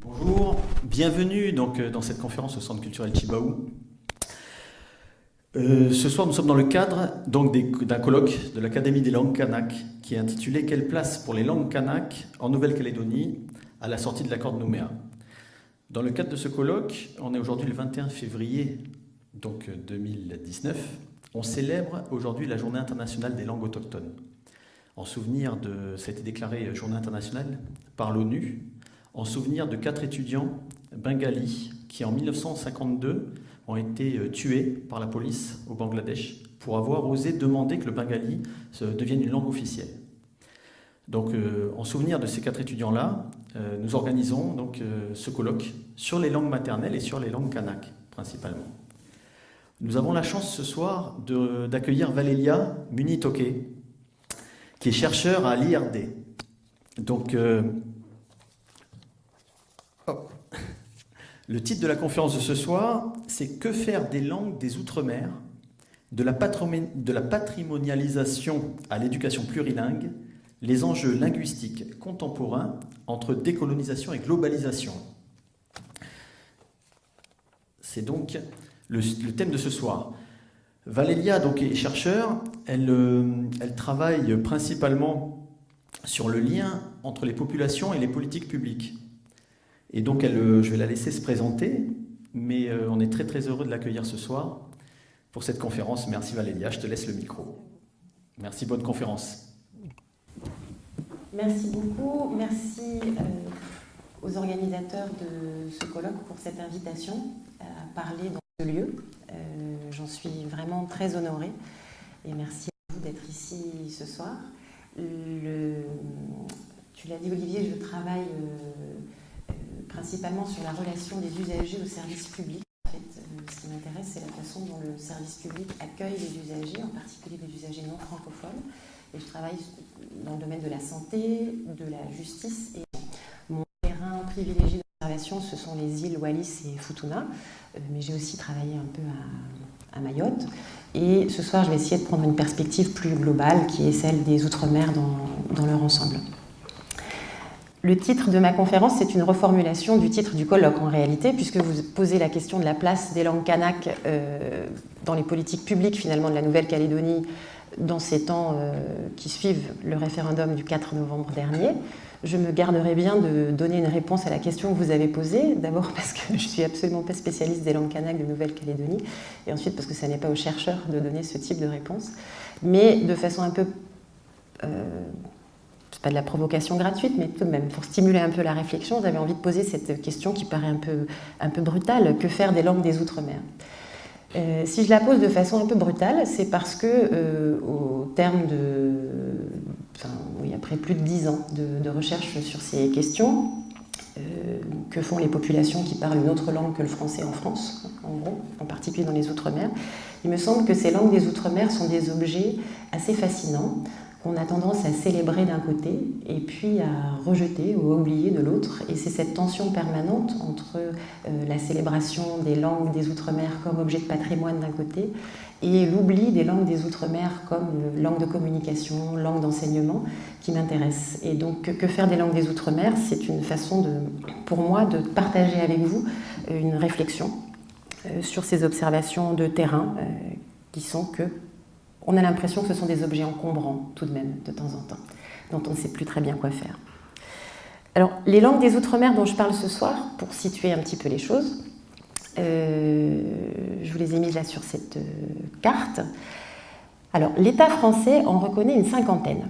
Bonjour, bienvenue dans cette conférence au Centre culturel Chibaou. Ce soir, nous sommes dans le cadre d'un colloque de l'Académie des langues kanak qui est intitulé « Quelle place pour les langues kanak en Nouvelle-Calédonie à la sortie de l'accord de Nouméa ?» Dans le cadre de ce colloque, on est aujourd'hui le 21 février 2019. On célèbre aujourd'hui la Journée internationale des langues autochtones. En souvenir ça a été déclaré Journée internationale par l'ONU, en souvenir de 4 étudiants bengalis qui, en 1952, ont été tués par la police au Bangladesh pour avoir osé demander que le bengali devienne une langue officielle. Donc, en souvenir de ces 4 étudiants-là, nous organisons ce colloque sur les langues maternelles et sur les langues kanak, principalement. Nous avons la chance ce soir d'accueillir Valélia Munitoke, qui est chercheur à l'IRD. Donc, le titre de la conférence de ce soir, c'est « Que faire des langues des Outre-mer, de la patrimonialisation à l'éducation plurilingue, les enjeux linguistiques contemporains entre décolonisation et globalisation ». C'est donc le thème de ce soir. Valélia est chercheure, elle travaille principalement sur le lien entre les populations et les politiques publiques. Et donc, je vais la laisser se présenter, mais on est très très heureux de l'accueillir ce soir pour cette conférence. Merci Valélia, je te laisse le micro. Merci, bonne conférence. Merci beaucoup, merci aux organisateurs de ce colloque pour cette invitation à parler dans ce lieu. J'en suis vraiment très honorée et merci à vous d'être ici ce soir. Tu l'as dit Olivier, je travaille principalement sur la relation des usagers au service public. En fait, ce qui m'intéresse, c'est la façon dont le service public accueille les usagers, en particulier les usagers non francophones. Et je travaille dans le domaine de la santé, de la justice. Et mon terrain privilégié d'observation, ce sont les îles Wallis et Futuna. Mais j'ai aussi travaillé un peu à Mayotte. Et ce soir, je vais essayer de prendre une perspective plus globale, qui est celle des Outre-mer dans leur ensemble. Le titre de ma conférence, c'est une reformulation du titre du colloque en réalité, puisque vous posez la question de la place des langues kanak dans les politiques publiques finalement de la Nouvelle-Calédonie dans ces temps qui suivent le référendum du 4 novembre dernier. Je me garderai bien de donner une réponse à la question que vous avez posée, d'abord parce que je ne suis absolument pas spécialiste des langues kanak de Nouvelle-Calédonie, et ensuite parce que ça n'est pas aux chercheurs de donner ce type de réponse, mais de façon un peu... c'est pas de la provocation gratuite, mais tout de même, pour stimuler un peu la réflexion, j'avais envie de poser cette question qui paraît un peu brutale. Que faire des langues des Outre-mer ? Si je la pose de façon un peu brutale, c'est parce que, au terme après plus de 10 ans de recherche sur ces questions, que font les populations qui parlent une autre langue que le français en France, en gros, en particulier dans les Outre-mer, il me semble que ces langues des Outre-mer sont des objets assez fascinants, qu'on a tendance à célébrer d'un côté et puis à rejeter ou à oublier de l'autre. Et c'est cette tension permanente entre la célébration des langues des Outre-mer comme objet de patrimoine d'un côté et l'oubli des langues des Outre-mer comme langue de communication, langue d'enseignement qui m'intéresse. Et donc, que faire des langues des Outre-mer ? C'est une façon, pour moi, de partager avec vous une réflexion sur ces observations de terrain qui sont que on a l'impression que ce sont des objets encombrants, tout de même, de temps en temps, dont on ne sait plus très bien quoi faire. Alors, les langues des Outre-mer dont je parle ce soir, pour situer un petit peu les choses, je vous les ai mises là sur cette carte. Alors, l'État français en reconnaît une 50aine.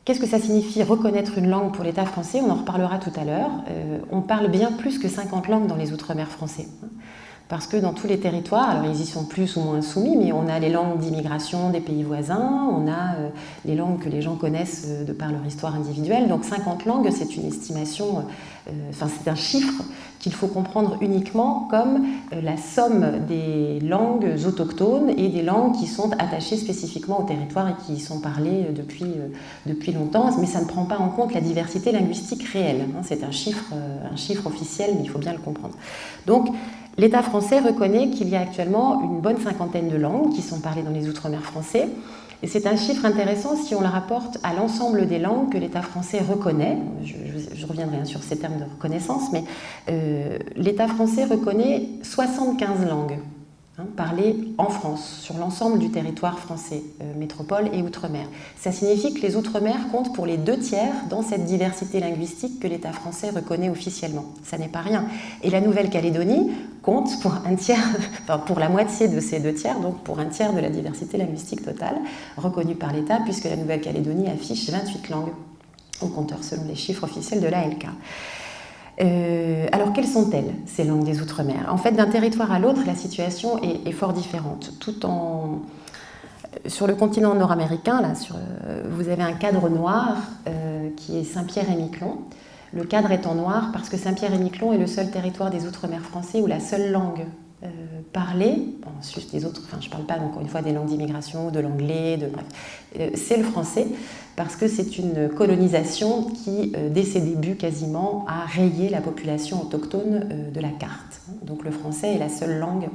Qu'est-ce que ça signifie reconnaître une langue pour l'État français ? On en reparlera tout à l'heure. On parle bien plus que 50 langues dans les Outre-mer français. Parce que dans tous les territoires, alors ils y sont plus ou moins soumis, mais on a les langues d'immigration des pays voisins, on a les langues que les gens connaissent de par leur histoire individuelle. Donc 50 langues, c'est une estimation, c'est un chiffre qu'il faut comprendre uniquement comme la somme des langues autochtones et des langues qui sont attachées spécifiquement au territoire et qui y sont parlées depuis longtemps. Mais ça ne prend pas en compte la diversité linguistique réelle. C'est un chiffre officiel, mais il faut bien le comprendre. Donc, l'État français reconnaît qu'il y a actuellement une bonne 50aine de langues qui sont parlées dans les Outre-mer français, Et c'est un chiffre intéressant si on le rapporte à l'ensemble des langues que l'État français reconnaît. Je reviendrai sur ces termes de reconnaissance, mais l'État français reconnaît 75 langues parlées en France, sur l'ensemble du territoire français, métropole et outre-mer. Ça signifie que les outre-mer comptent pour les 2/3 dans cette diversité linguistique que l'État français reconnaît officiellement. Ça n'est pas rien. Et la Nouvelle-Calédonie compte pour un tiers, enfin pour la moitié de ces 2/3, donc pour un tiers de la diversité linguistique totale reconnue par l'État, puisque la Nouvelle-Calédonie affiche 28 langues au compteur selon les chiffres officiels de l'ALK. Alors, quelles sont-elles, ces langues des Outre-mer? En fait, d'un territoire à l'autre, la situation est fort différente. Sur le continent nord-américain, là, vous avez un cadre noir qui est Saint-Pierre-et-Miquelon. Le cadre est en noir parce que Saint-Pierre-et-Miquelon est le seul territoire des Outre-mer français où la seule langue parlée, ensuite les autres, je ne parle pas encore une fois des langues d'immigration, de l'anglais, bref, c'est le français, parce que c'est une colonisation qui, dès ses débuts quasiment, a rayé la population autochtone de la carte. Donc le français est la seule langue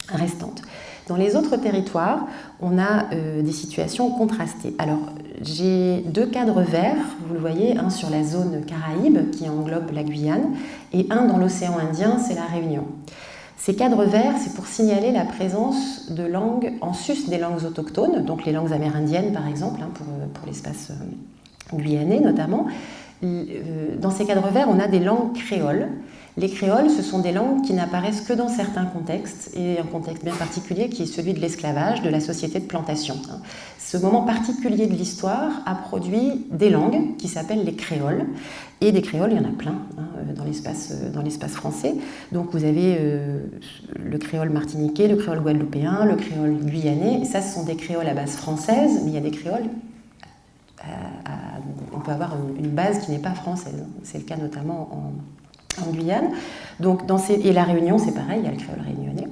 restante. Dans les autres territoires, on a des situations contrastées. Alors, j'ai 2 cadres verts, vous le voyez, un sur la zone Caraïbe qui englobe la Guyane, et un dans l'océan Indien, c'est la Réunion. Ces cadres verts, c'est pour signaler la présence de langues en sus des langues autochtones, donc les langues amérindiennes par exemple, pour l'espace guyanais notamment. Dans ces cadres verts, on a des langues créoles. Les créoles, ce sont des langues qui n'apparaissent que dans certains contextes, et un contexte bien particulier qui est celui de l'esclavage, de la société de plantation. Ce moment particulier de l'histoire a produit des langues qui s'appellent les créoles, et des créoles, il y en a plein dans l'espace français. Donc vous avez le créole martiniquais, le créole guadeloupéen, le créole guyanais, et ça ce sont des créoles à base française, mais il y a des créoles on peut avoir une base qui n'est pas française. C'est le cas notamment en Guyane. Donc, et la Réunion, c'est pareil, il y a le créole réunionnais.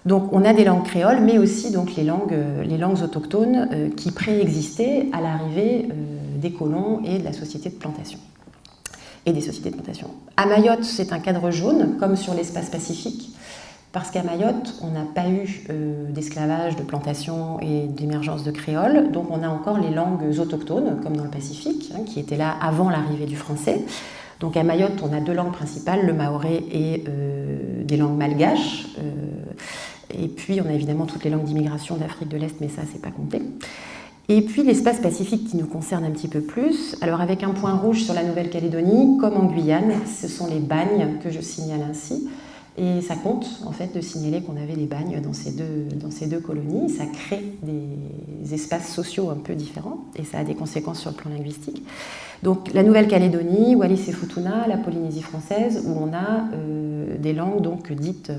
Donc on a des langues créoles, mais aussi donc, les langues autochtones qui préexistaient à l'arrivée des colons et de la société de plantation. Et des sociétés de plantation. À Mayotte, c'est un cadre jaune, comme sur l'espace Pacifique, parce qu'à Mayotte, on n'a pas eu d'esclavage, de plantation et d'émergence de créole, donc on a encore les langues autochtones, comme dans le Pacifique, qui étaient là avant l'arrivée du français. Donc à Mayotte, on a 2 langues principales, le maoré et des langues malgaches. Et puis on a évidemment toutes les langues d'immigration d'Afrique de l'Est, mais ça, c'est pas compté. Et puis l'espace Pacifique qui nous concerne un petit peu plus. Alors avec un point rouge sur la Nouvelle-Calédonie, comme en Guyane, ce sont les bagnes que je signale ainsi. Et ça compte, en fait, de signaler qu'on avait des bagnes dans ces deux colonies. Ça crée des espaces sociaux un peu différents et ça a des conséquences sur le plan linguistique. Donc, la Nouvelle-Calédonie, Wallis et Futuna, la Polynésie française, où on a des langues donc, dites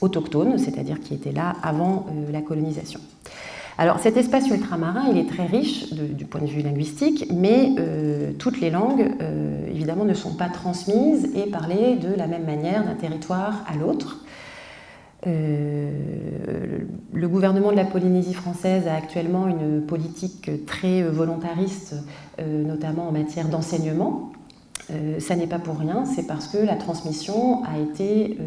autochtones, c'est-à-dire qui étaient là avant la colonisation. Alors cet espace ultramarin, il est très riche du point de vue linguistique, mais toutes les langues, évidemment, ne sont pas transmises et parlées de la même manière d'un territoire à l'autre. Le gouvernement de la Polynésie française a actuellement une politique très volontariste, notamment en matière d'enseignement. Ça n'est pas pour rien, c'est parce que la transmission a été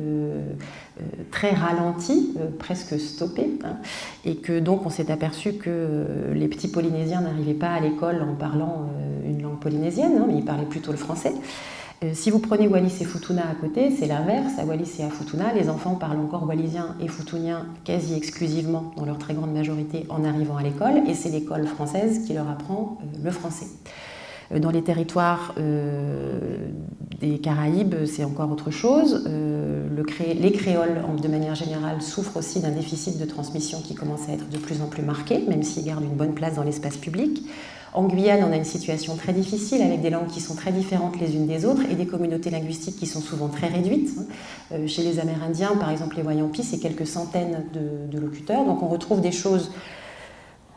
très ralentie, presque stoppée, et que donc on s'est aperçu que les petits Polynésiens n'arrivaient pas à l'école en parlant une langue polynésienne, mais ils parlaient plutôt le français. Si vous prenez Wallis et Futuna à côté, c'est l'inverse. À Wallis et à Futuna, les enfants parlent encore wallisien et futunien quasi exclusivement, dans leur très grande majorité, en arrivant à l'école, et c'est l'école française qui leur apprend le français. Dans les territoires des Caraïbes, c'est encore autre chose. Les créoles, de manière générale, souffrent aussi d'un déficit de transmission qui commence à être de plus en plus marqué, même s'ils gardent une bonne place dans l'espace public. En Guyane, on a une situation très difficile avec des langues qui sont très différentes les unes des autres et des communautés linguistiques qui sont souvent très réduites. Chez les Amérindiens, par exemple, les Wayampi, c'est quelques centaines de locuteurs. Donc on retrouve des choses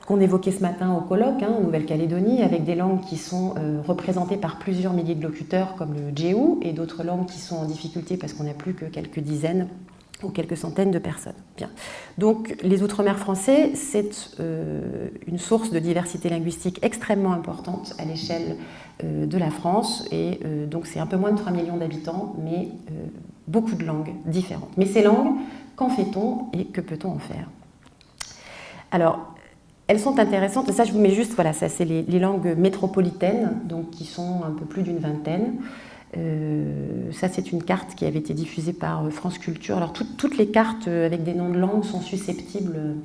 qu'on évoquait ce matin au colloque, en Nouvelle-Calédonie, avec des langues qui sont représentées par plusieurs milliers de locuteurs, comme le djéou, et d'autres langues qui sont en difficulté parce qu'on n'a plus que quelques dizaines ou quelques centaines de personnes. Bien. Donc les Outre-mer français, c'est une source de diversité linguistique extrêmement importante à l'échelle de la France, et donc c'est un peu moins de 3 millions d'habitants, mais beaucoup de langues différentes. Mais ces langues, qu'en fait-on et que peut-on en faire ? Alors, elles sont intéressantes, ça je vous mets juste, voilà, ça c'est les langues métropolitaines, donc qui sont un peu plus d'une vingtaine. Ça c'est une carte qui avait été diffusée par France Culture. Alors toutes les cartes avec des noms de langues sont susceptibles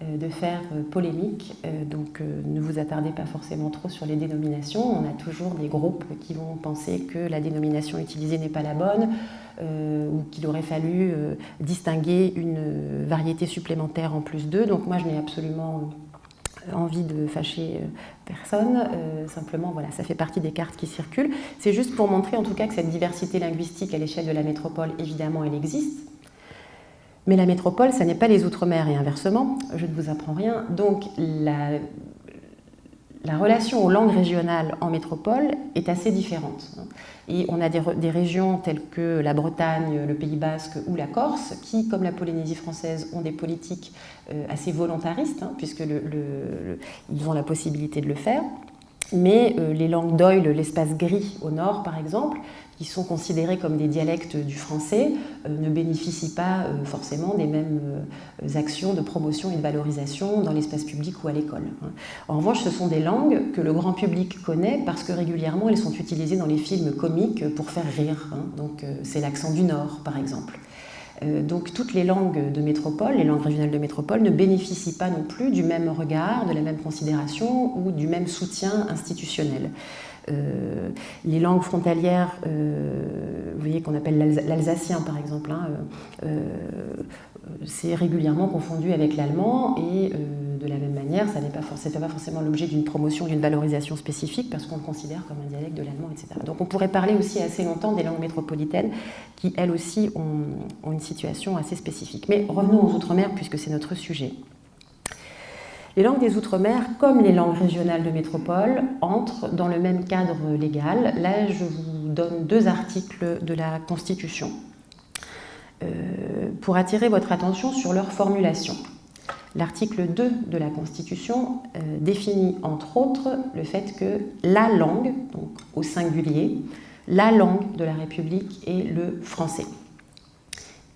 de faire polémique, donc ne vous attardez pas forcément trop sur les dénominations. On a toujours des groupes qui vont penser que la dénomination utilisée n'est pas la bonne, ou qu'il aurait fallu distinguer une variété supplémentaire en plus d'eux. Donc moi je n'ai absolument envie de fâcher personne, simplement voilà, ça fait partie des cartes qui circulent. C'est juste pour montrer en tout cas que cette diversité linguistique à l'échelle de la métropole, évidemment elle existe. Mais la métropole, ça n'est pas les Outre-mer et inversement, je ne vous apprends rien. Donc la relation aux langues régionales en métropole est assez différente. Et on a des régions telles que la Bretagne, le Pays Basque ou la Corse qui, comme la Polynésie française, ont des politiques assez volontaristes, puisqu'ils ont la possibilité de le faire. Mais les langues d'oïl, l'espace gris au nord par exemple, qui sont considérés comme des dialectes du français, ne bénéficient pas forcément des mêmes actions de promotion et de valorisation dans l'espace public ou à l'école. En revanche, ce sont des langues que le grand public connaît parce que régulièrement elles sont utilisées dans les films comiques pour faire rire. Donc c'est l'accent du Nord par exemple. Donc toutes les langues de métropole, les langues régionales de métropole, ne bénéficient pas non plus du même regard, de la même considération ou du même soutien institutionnel. Les langues frontalières, vous voyez qu'on appelle l'alsacien par exemple, c'est régulièrement confondu avec l'allemand et de la même manière, ça ne fait pas forcément l'objet d'une promotion, d'une valorisation spécifique parce qu'on le considère comme un dialecte de l'allemand, etc. Donc on pourrait parler aussi assez longtemps des langues métropolitaines qui elles aussi ont une situation assez spécifique. Mais revenons aux Outre-mer puisque c'est notre sujet. Les langues des Outre-mer, comme les langues régionales de métropole, entrent dans le même cadre légal. Là, je vous donne 2 articles de la Constitution pour attirer votre attention sur leur formulation. L'article 2 de la Constitution définit entre autres le fait que la langue, donc au singulier, la langue de la République est le français.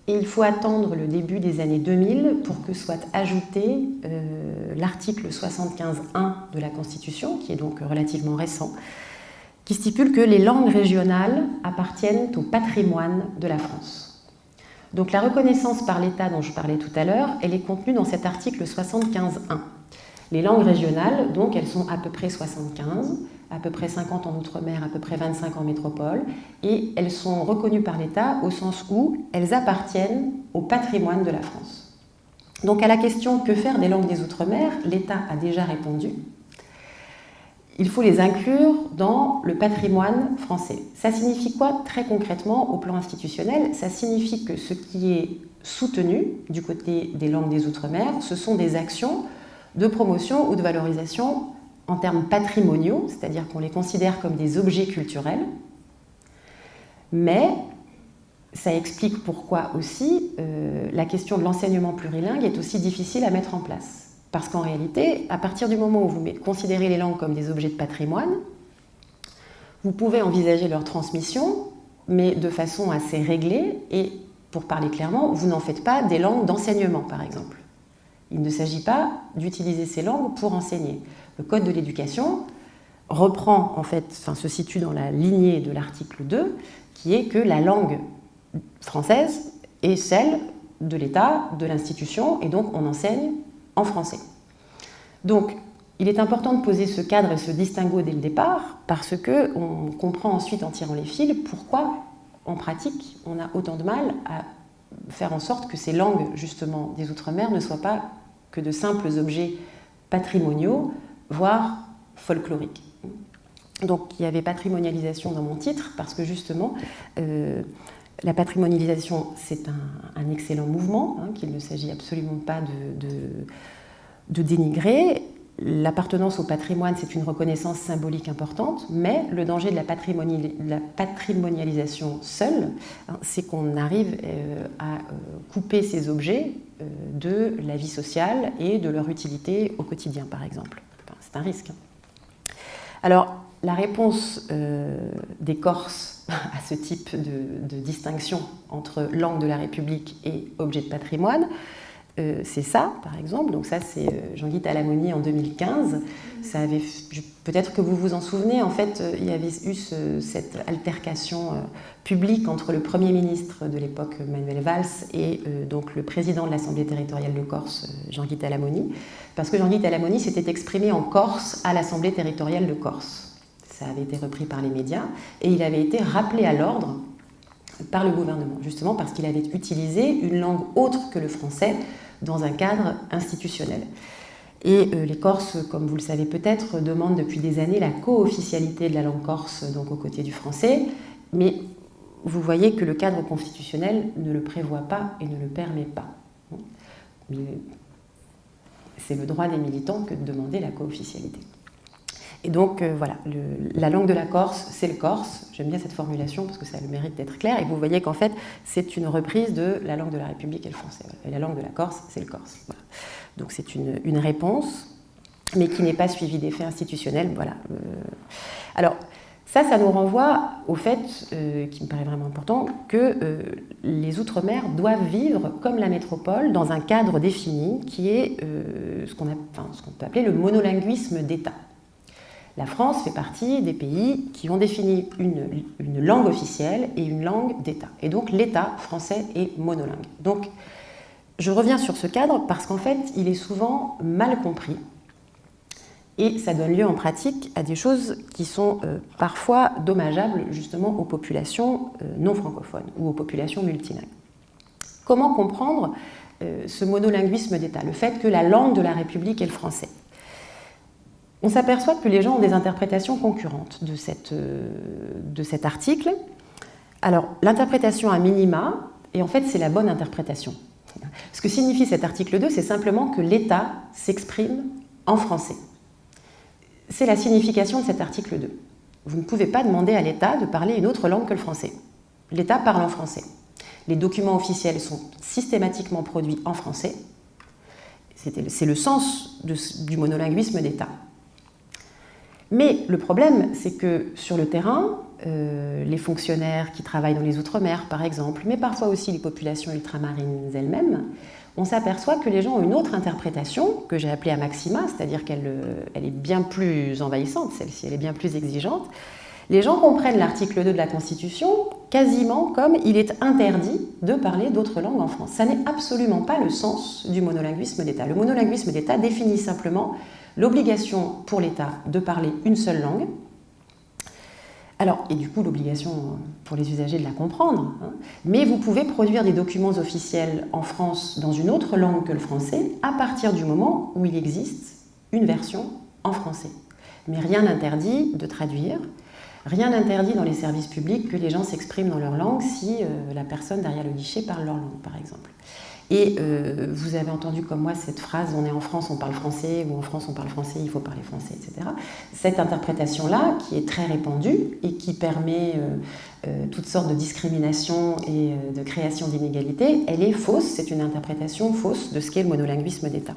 Et il faut attendre le début des années 2000 pour que soit ajouté l'article 75.1 de la Constitution, qui est donc relativement récent, qui stipule que les langues régionales appartiennent au patrimoine de la France. Donc la reconnaissance par l'État dont je parlais tout à l'heure, elle est contenue dans cet article 75.1. Les langues régionales, donc, elles sont à peu près 75, à peu près 50 en Outre-mer, à peu près 25 en métropole, et elles sont reconnues par l'État au sens où elles appartiennent au patrimoine de la France. Donc à la question « Que faire des langues des Outre-mer ?», l'État a déjà répondu. Il faut les inclure dans le patrimoine français. Ça signifie quoi très concrètement au plan institutionnel ? Ça signifie que ce qui est soutenu du côté des langues des Outre-mer, ce sont des actions de promotion ou de valorisation en termes patrimoniaux, c'est-à-dire qu'on les considère comme des objets culturels, mais ça explique pourquoi aussi la question de l'enseignement plurilingue est aussi difficile à mettre en place. Parce qu'en réalité, à partir du moment où vous considérez les langues comme des objets de patrimoine, vous pouvez envisager leur transmission, mais de façon assez réglée, et pour parler clairement, vous n'en faites pas des langues d'enseignement, par exemple. Il ne s'agit pas d'utiliser ces langues pour enseigner. Le Code de l'éducation reprend, en fait, se situe dans la lignée de l'article 2, qui est que la langue française est celle de l'État, de l'institution, et donc on enseigne en français. Donc, il est important de poser ce cadre et ce distinguo dès le départ, parce qu'on comprend ensuite, en tirant les fils, pourquoi, en pratique, on a autant de mal à faire en sorte que ces langues, justement, des Outre-mer ne soient pas que de simples objets patrimoniaux, voire folkloriques. Donc, il y avait patrimonialisation dans mon titre, parce que, justement, la patrimonialisation, c'est un excellent mouvement, qu'il ne s'agit absolument pas de dénigrer. L'appartenance au patrimoine, c'est une reconnaissance symbolique importante, mais le danger de la patrimonialisation seule, c'est qu'on arrive à couper ces objets de la vie sociale et de leur utilité au quotidien, par exemple. Enfin, c'est un risque. Alors, la réponse des Corses à ce type de distinction entre langue de la République et objet de patrimoine, c'est ça, par exemple. Donc ça, c'est Jean-Guy Talamoni en 2015. Peut-être que vous vous en souvenez, en fait, il y avait eu cette altercation publique entre le Premier ministre de l'époque, Manuel Valls, et donc le président de l'Assemblée territoriale de Corse, Jean-Guy Talamoni, parce que Jean-Guy Talamoni s'était exprimé en Corse à l'Assemblée territoriale de Corse. Ça avait été repris par les médias, et il avait été rappelé à l'ordre par le gouvernement, justement parce qu'il avait utilisé une langue autre que le français dans un cadre institutionnel. Et les Corses, comme vous le savez peut-être, demandent depuis des années la co-officialité de la langue corse, donc aux côtés du français, mais vous voyez que le cadre constitutionnel ne le prévoit pas et ne le permet pas. C'est le droit des militants que de demander la co-officialité. Et donc, voilà, la langue de la Corse, c'est le corse. J'aime bien cette formulation parce que ça a le mérite d'être clair. Et vous voyez qu'en fait, c'est une reprise de la langue de la République et le français. Et la langue de la Corse, c'est le corse. Voilà. Donc, c'est une réponse, mais qui n'est pas suivie d'effets institutionnels. Voilà. Alors, ça nous renvoie au fait, qui me paraît vraiment important, que les Outre-mer doivent vivre comme la métropole dans un cadre défini qui est ce qu'on peut appeler le monolinguisme d'État. La France fait partie des pays qui ont défini une langue officielle et une langue d'État. Et donc l'État français est monolingue. Donc je reviens sur ce cadre parce qu'en fait, il est souvent mal compris. Et ça donne lieu en pratique à des choses qui sont parfois dommageables justement aux populations non francophones ou aux populations multilingues. Comment comprendre ce monolinguisme d'État, le fait que la langue de la République est le français ? On s'aperçoit que les gens ont des interprétations concurrentes de cet article. Alors, l'interprétation à minima, et en fait c'est la bonne interprétation. Ce que signifie cet article 2, c'est simplement que l'État s'exprime en français. C'est la signification de cet article 2. Vous ne pouvez pas demander à l'État de parler une autre langue que le français. L'État parle en français. Les documents officiels sont systématiquement produits en français. C'est le sens du monolinguisme d'État. Mais le problème, c'est que sur le terrain, les fonctionnaires qui travaillent dans les Outre-mer, par exemple, mais parfois aussi les populations ultramarines elles-mêmes, on s'aperçoit que les gens ont une autre interprétation, que j'ai appelée à maxima, c'est-à-dire qu'elle est bien plus envahissante, celle-ci, elle est bien plus exigeante. Les gens comprennent l'article 2 de la Constitution quasiment comme il est interdit de parler d'autres langues en France. Ça n'est absolument pas le sens du monolinguisme d'État. Le monolinguisme d'État définit simplement l'obligation pour l'État de parler une seule langue, alors, et du coup l'obligation pour les usagers de la comprendre, mais vous pouvez produire des documents officiels en France dans une autre langue que le français à partir du moment où il existe une version en français. Mais rien n'interdit de traduire, rien n'interdit dans les services publics que les gens s'expriment dans leur langue si la personne derrière le guichet parle leur langue, par exemple. Et vous avez entendu comme moi cette phrase « on est en France, on parle français » ou « en France, on parle français, il faut parler français », etc. Cette interprétation-là, qui est très répandue et qui permet toutes sortes de discriminations et de création d'inégalités, elle est fausse, c'est une interprétation fausse de ce qu'est le monolinguisme d'État.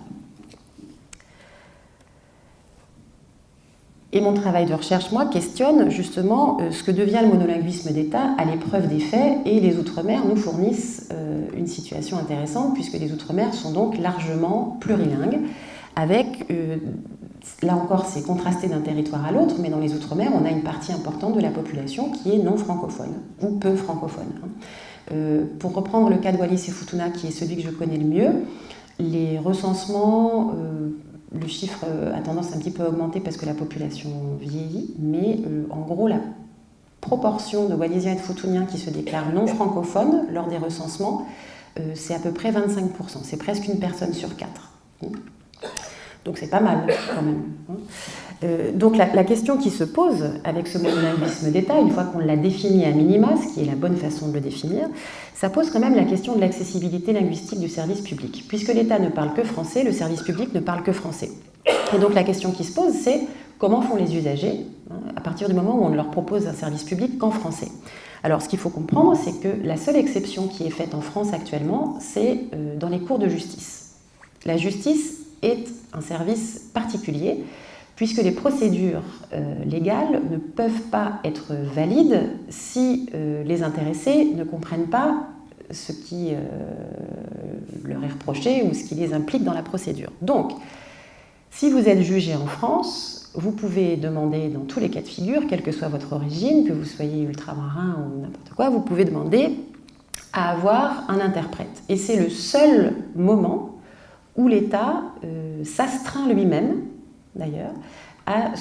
Et mon travail de recherche, moi, questionne justement ce que devient le monolinguisme d'État à l'épreuve des faits, et les Outre-mer nous fournissent une situation intéressante, puisque les Outre-mer sont donc largement plurilingues, avec, là encore, c'est contrasté d'un territoire à l'autre, mais dans les Outre-mer, on a une partie importante de la population qui est non francophone, ou peu francophone. Pour reprendre le cas de Wallis et Futuna, qui est celui que je connais le mieux, les recensements... le chiffre a tendance un petit peu à augmenter parce que la population vieillit, mais en gros, la proportion de Wallisiens et de Futuniens qui se déclarent non francophones lors des recensements, c'est à peu près 25%. C'est presque une personne sur 4. Donc c'est pas mal quand même. Donc la question qui se pose avec ce monolinguisme d'État, une fois qu'on l'a défini à minima, ce qui est la bonne façon de le définir, ça pose quand même la question de l'accessibilité linguistique du service public. Puisque l'État ne parle que français, le service public ne parle que français. Et donc la question qui se pose, c'est comment font les usagers à partir du moment où on ne leur propose un service public qu'en français. Alors ce qu'il faut comprendre, c'est que la seule exception qui est faite en France actuellement, c'est dans les cours de justice. La justice est un service particulier, puisque les procédures légales ne peuvent pas être valides si les intéressés ne comprennent pas ce qui leur est reproché ou ce qui les implique dans la procédure. Donc, si vous êtes jugé en France, vous pouvez demander dans tous les cas de figure, quelle que soit votre origine, que vous soyez ultramarin ou n'importe quoi, vous pouvez demander à avoir un interprète. Et c'est le seul moment où l'État s'astreint lui-même, d'ailleurs, à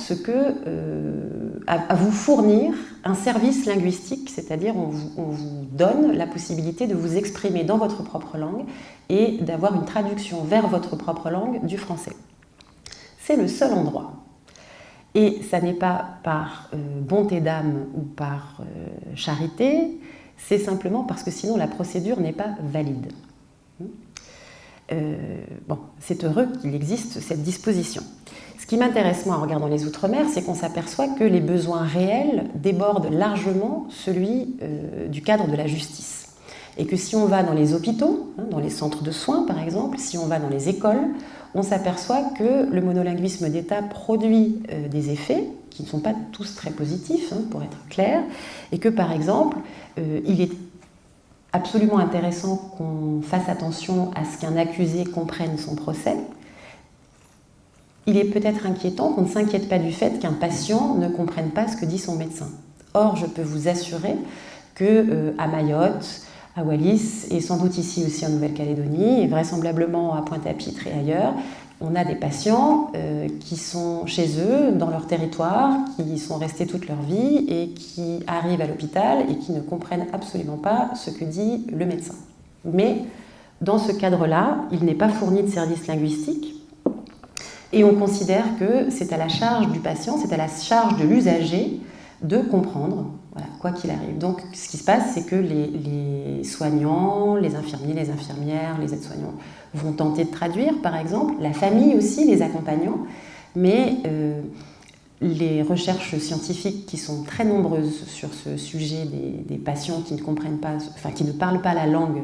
vous fournir un service linguistique, c'est-à-dire on vous donne la possibilité de vous exprimer dans votre propre langue et d'avoir une traduction vers votre propre langue du français. C'est le seul endroit. Et ça n'est pas par bonté d'âme ou par charité, c'est simplement parce que sinon la procédure n'est pas valide. Bon, c'est heureux qu'il existe cette disposition. Ce qui m'intéresse moi en regardant les Outre-mer, c'est qu'on s'aperçoit que les besoins réels débordent largement celui du cadre de la justice. Et que si on va dans les hôpitaux, dans les centres de soins par exemple, si on va dans les écoles, on s'aperçoit que le monolinguisme d'État produit des effets qui ne sont pas tous très positifs, pour être clair, et que par exemple, il est absolument intéressant qu'on fasse attention à ce qu'un accusé comprenne son procès. Il est peut-être inquiétant qu'on ne s'inquiète pas du fait qu'un patient ne comprenne pas ce que dit son médecin. Or, je peux vous assurer qu'à Mayotte, à Wallis, et sans doute ici aussi en Nouvelle-Calédonie, et vraisemblablement à Pointe-à-Pitre et ailleurs, on a des patients qui sont chez eux, dans leur territoire, qui sont restés toute leur vie et qui arrivent à l'hôpital et qui ne comprennent absolument pas ce que dit le médecin. Mais dans ce cadre-là, il n'est pas fourni de service linguistique et on considère que c'est à la charge du patient, c'est à la charge de l'usager de comprendre, voilà, quoi qu'il arrive. Donc ce qui se passe, c'est que les soignants, les infirmiers, les infirmières, les aides-soignants vont tenter de traduire, par exemple, la famille aussi, les accompagnants, mais les recherches scientifiques qui sont très nombreuses sur ce sujet des patients qui ne comprennent pas, enfin qui ne parlent pas la langue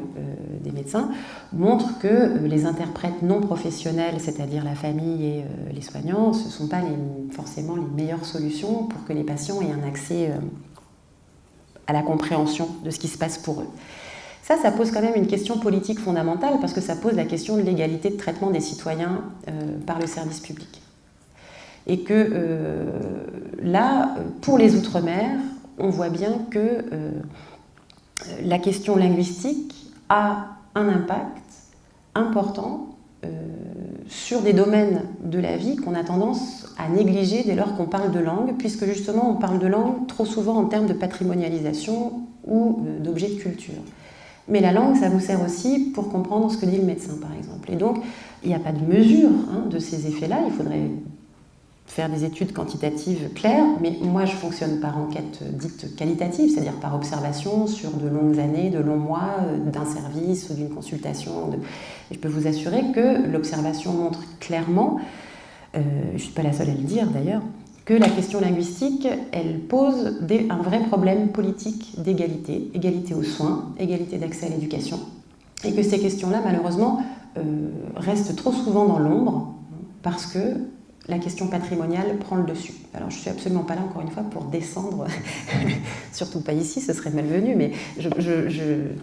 des médecins, montrent que les interprètes non professionnels, c'est-à-dire la famille et les soignants, ce ne sont pas forcément les meilleures solutions pour que les patients aient un accès à la compréhension de ce qui se passe pour eux. Ça pose quand même une question politique fondamentale parce que ça pose la question de l'égalité de traitement des citoyens par le service public. Et que là, pour les Outre-mer, on voit bien que la question linguistique a un impact important sur des domaines de la vie qu'on a tendance à négliger dès lors qu'on parle de langue, puisque justement on parle de langue trop souvent en termes de patrimonialisation ou d'objets de culture. Mais la langue, ça vous sert aussi pour comprendre ce que dit le médecin, par exemple. Et donc, il n'y a pas de mesure de ces effets-là. Il faudrait faire des études quantitatives claires, mais moi, je fonctionne par enquête dite qualitative, c'est-à-dire par observation sur de longues années, de longs mois, d'un service ou d'une consultation. Et je peux vous assurer que l'observation montre clairement, je ne suis pas la seule à le dire d'ailleurs, que la question linguistique, elle pose un vrai problème politique d'égalité, égalité aux soins, égalité d'accès à l'éducation, et que ces questions-là, malheureusement, restent trop souvent dans l'ombre, parce que la question patrimoniale prend le dessus. Alors, je ne suis absolument pas là, encore une fois, pour descendre, surtout pas ici, ce serait malvenu, mais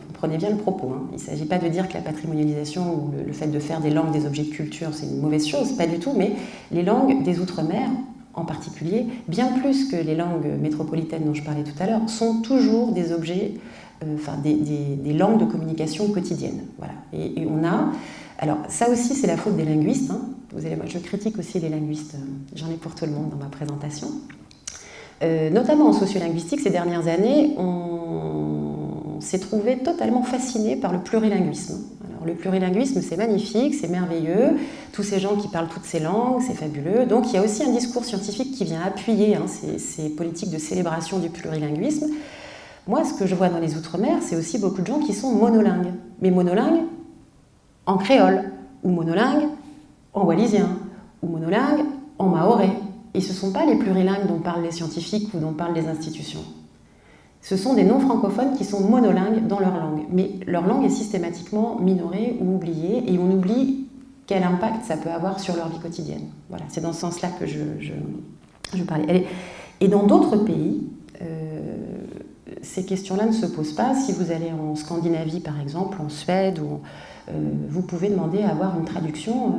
comprenez bien le propos. Il ne s'agit pas de dire que la patrimonialisation ou le fait de faire des langues des objets de culture, c'est une mauvaise chose, pas du tout, mais les langues des Outre-mer, en particulier, bien plus que les langues métropolitaines dont je parlais tout à l'heure, sont toujours des objets, des langues de communication quotidienne. Voilà. Et on a... Alors, ça aussi, c'est la faute des linguistes. Vous allez voir, je critique aussi les linguistes, j'en ai pour tout le monde dans ma présentation. Notamment en sociolinguistique, ces dernières années, on s'est trouvé totalement fasciné par le plurilinguisme. Alors, le plurilinguisme, c'est magnifique, c'est merveilleux. Tous ces gens qui parlent toutes ces langues, c'est fabuleux. Donc, il y a aussi un discours scientifique qui vient appuyer ces politiques de célébration du plurilinguisme. Moi, ce que je vois dans les Outre-mer, c'est aussi beaucoup de gens qui sont monolingues. Mais monolingues en créole, ou monolingues en wallisien, ou monolingues en mahorais. Et ce ne sont pas les plurilingues dont parlent les scientifiques ou dont parlent les institutions. Ce sont des non-francophones qui sont monolingues dans leur langue. Mais leur langue est systématiquement minorée ou oubliée, et on oublie quel impact ça peut avoir sur leur vie quotidienne. Voilà, c'est dans ce sens-là que je parlais. Et dans d'autres pays, ces questions-là ne se posent pas. Si vous allez en Scandinavie, par exemple, en Suède, vous pouvez demander à avoir une traduction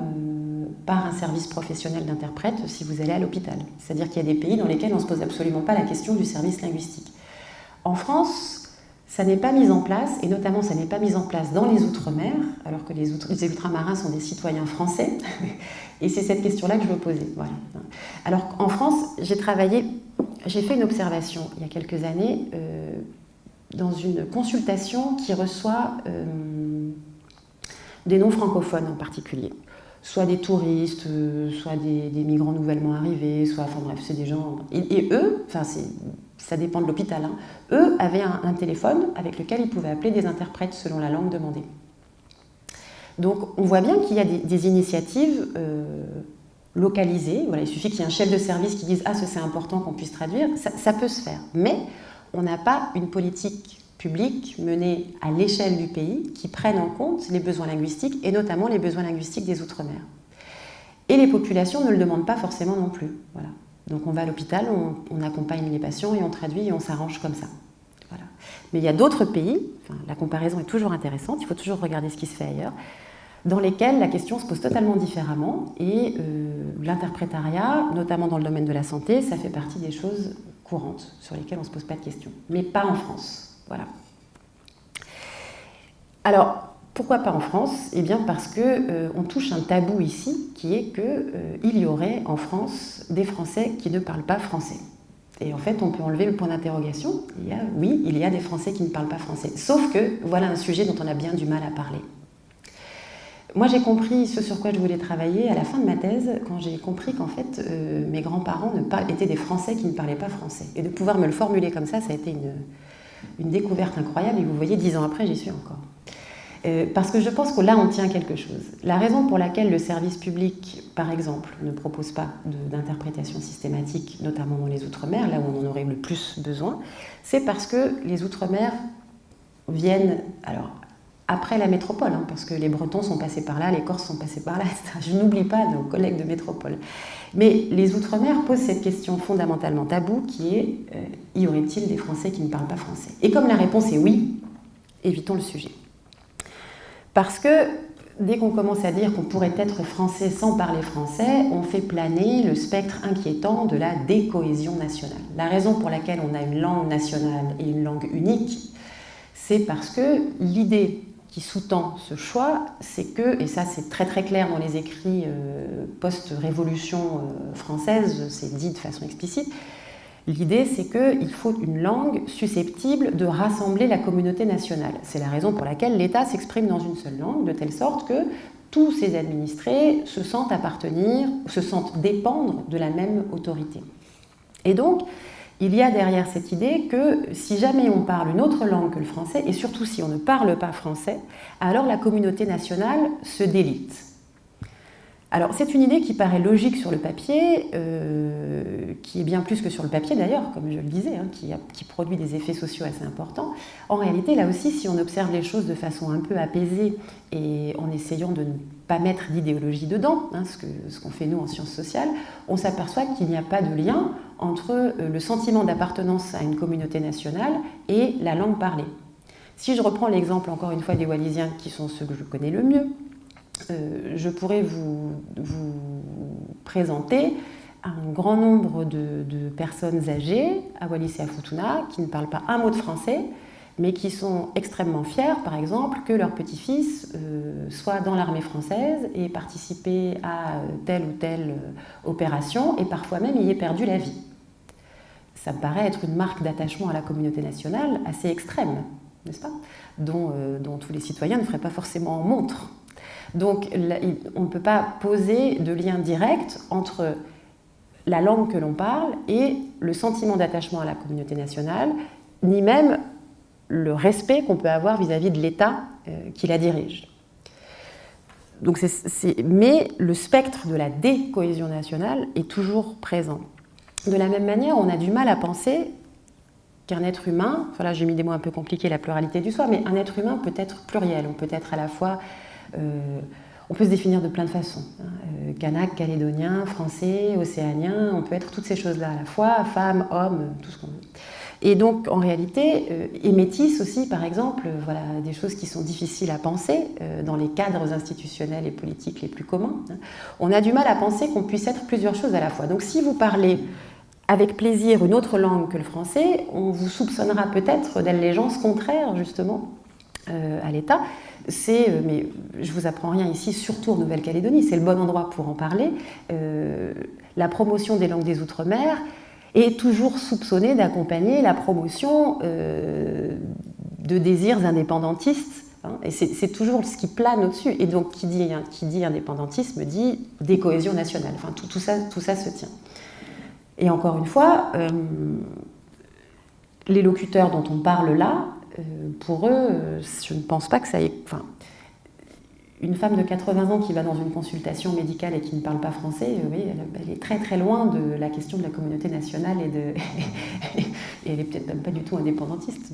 par un service professionnel d'interprète si vous allez à l'hôpital. C'est-à-dire qu'il y a des pays dans lesquels on ne se pose absolument pas la question du service linguistique. En France, ça n'est pas mis en place, et notamment ça n'est pas mis en place dans les Outre-mer, alors que les Ultramarins sont des citoyens français, et c'est cette question-là que je veux poser. Voilà. Alors en France, j'ai fait une observation il y a quelques années dans une consultation qui reçoit des non-francophones en particulier. Soit des touristes, soit des migrants nouvellement arrivés, soit, enfin bref, c'est des gens... Et eux, enfin ça dépend de l'hôpital, hein, eux avaient un téléphone avec lequel ils pouvaient appeler des interprètes selon la langue demandée. Donc on voit bien qu'il y a des initiatives localisées. Voilà, il suffit qu'il y ait un chef de service qui dise « Ah, c'est important qu'on puisse traduire », ça peut se faire. Mais on n'a pas une politique publique menée à l'échelle du pays qui prenne en compte les besoins linguistiques et notamment les besoins linguistiques des Outre-mer. Et les populations ne le demandent pas forcément non plus. Voilà. Donc on va à l'hôpital, on accompagne les patients et on traduit et on s'arrange comme ça. Voilà. Mais il y a d'autres pays, enfin, la comparaison est toujours intéressante, il faut toujours regarder ce qui se fait ailleurs, dans lesquels la question se pose totalement différemment et l'interprétariat, notamment dans le domaine de la santé, ça fait partie des choses courantes sur lesquelles on ne se pose pas de questions. Mais pas en France. Voilà. Alors, pourquoi pas en France? Eh bien parce qu'on touche un tabou ici, qui est qu'il y aurait en France des Français qui ne parlent pas français. Et en fait, on peut enlever le point d'interrogation. Oui, il y a des Français qui ne parlent pas français. Sauf que voilà un sujet dont on a bien du mal à parler. Moi, j'ai compris ce sur quoi je voulais travailler à la fin de ma thèse, quand j'ai compris qu'en fait, mes grands-parents étaient des Français qui ne parlaient pas français. Et de pouvoir me le formuler comme ça a été une découverte incroyable. Et vous voyez, 10 ans après, j'y suis encore. Parce que je pense que là, on tient quelque chose. La raison pour laquelle le service public, par exemple, ne propose pas d'interprétation systématique, notamment dans les Outre-mer, là où on en aurait le plus besoin, c'est parce que les Outre-mer viennent... Alors, après la métropole, hein, parce que les Bretons sont passés par là, les Corses sont passés par là, etc. Je n'oublie pas nos collègues de métropole. Mais les Outre-mer posent cette question fondamentalement taboue qui est y aurait-il des Français qui ne parlent pas français? Et comme la réponse est oui, évitons le sujet. Parce que dès qu'on commence à dire qu'on pourrait être français sans parler français, on fait planer le spectre inquiétant de la décohésion nationale. La raison pour laquelle on a une langue nationale et une langue unique, c'est parce que l'idée qui sous-tend ce choix, c'est que, et ça c'est très très clair dans les écrits post-révolution française, c'est dit de façon explicite, l'idée c'est qu'il faut une langue susceptible de rassembler la communauté nationale. C'est la raison pour laquelle l'État s'exprime dans une seule langue, de telle sorte que tous ses administrés se sentent appartenir, se sentent dépendre de la même autorité. Et donc, il y a derrière cette idée que si jamais on parle une autre langue que le français, et surtout si on ne parle pas français, alors la communauté nationale se délite. Alors c'est une idée qui paraît logique sur le papier, qui est bien plus que sur le papier d'ailleurs, comme je le disais, hein, qui produit des effets sociaux assez importants. En réalité, là aussi, si on observe les choses de façon un peu apaisée et en essayant de ne pas mettre d'idéologie dedans, hein, ce qu'on fait nous en sciences sociales, on s'aperçoit qu'il n'y a pas de lien entre le sentiment d'appartenance à une communauté nationale et la langue parlée. Si je reprends l'exemple encore une fois des Wallisiens, qui sont ceux que je connais le mieux, je pourrais vous présenter un grand nombre de personnes âgées à Wallis et à Futuna qui ne parlent pas un mot de français, mais qui sont extrêmement fiers, par exemple, que leur petit-fils soit dans l'armée française et participer à telle ou telle opération, et parfois même y ait perdu la vie. Ça me paraît être une marque d'attachement à la communauté nationale assez extrême, n'est-ce pas, dont tous les citoyens ne feraient pas forcément montre. Donc on ne peut pas poser de lien direct entre la langue que l'on parle et le sentiment d'attachement à la communauté nationale, ni même le respect qu'on peut avoir vis-à-vis de l'État qui la dirige. Donc mais le spectre de la décohésion nationale est toujours présent. De la même manière, on a du mal à penser qu'un être humain, voilà, j'ai mis des mots un peu compliqués, la pluralité du soi, mais un être humain peut être pluriel, on peut être à la fois... on peut se définir de plein de façons. Kanak, calédonien, français, océanien, on peut être toutes ces choses-là à la fois, femme, homme, tout ce qu'on veut. Et donc, en réalité, et métis aussi, par exemple, voilà des choses qui sont difficiles à penser dans les cadres institutionnels et politiques les plus communs. On a du mal à penser qu'on puisse être plusieurs choses à la fois. Donc, si vous parlez avec plaisir une autre langue que le français, on vous soupçonnera peut-être d'allégeance contraire, justement, à l'État. Mais je ne vous apprends rien ici, surtout en Nouvelle-Calédonie, c'est le bon endroit pour en parler. La promotion des langues des Outre-mer est toujours soupçonnée d'accompagner la promotion de désirs indépendantistes. Hein, et c'est toujours ce qui plane au-dessus. Et donc, qui dit indépendantisme dit décohésion nationale. Enfin, tout ça se tient. Et encore une fois, les locuteurs dont on parle là, pour eux, je ne pense pas que ça ait... Enfin, une femme de 80 ans qui va dans une consultation médicale et qui ne parle pas français, oui, elle est très très loin de la question de la communauté nationale et elle est peut-être même pas du tout indépendantiste.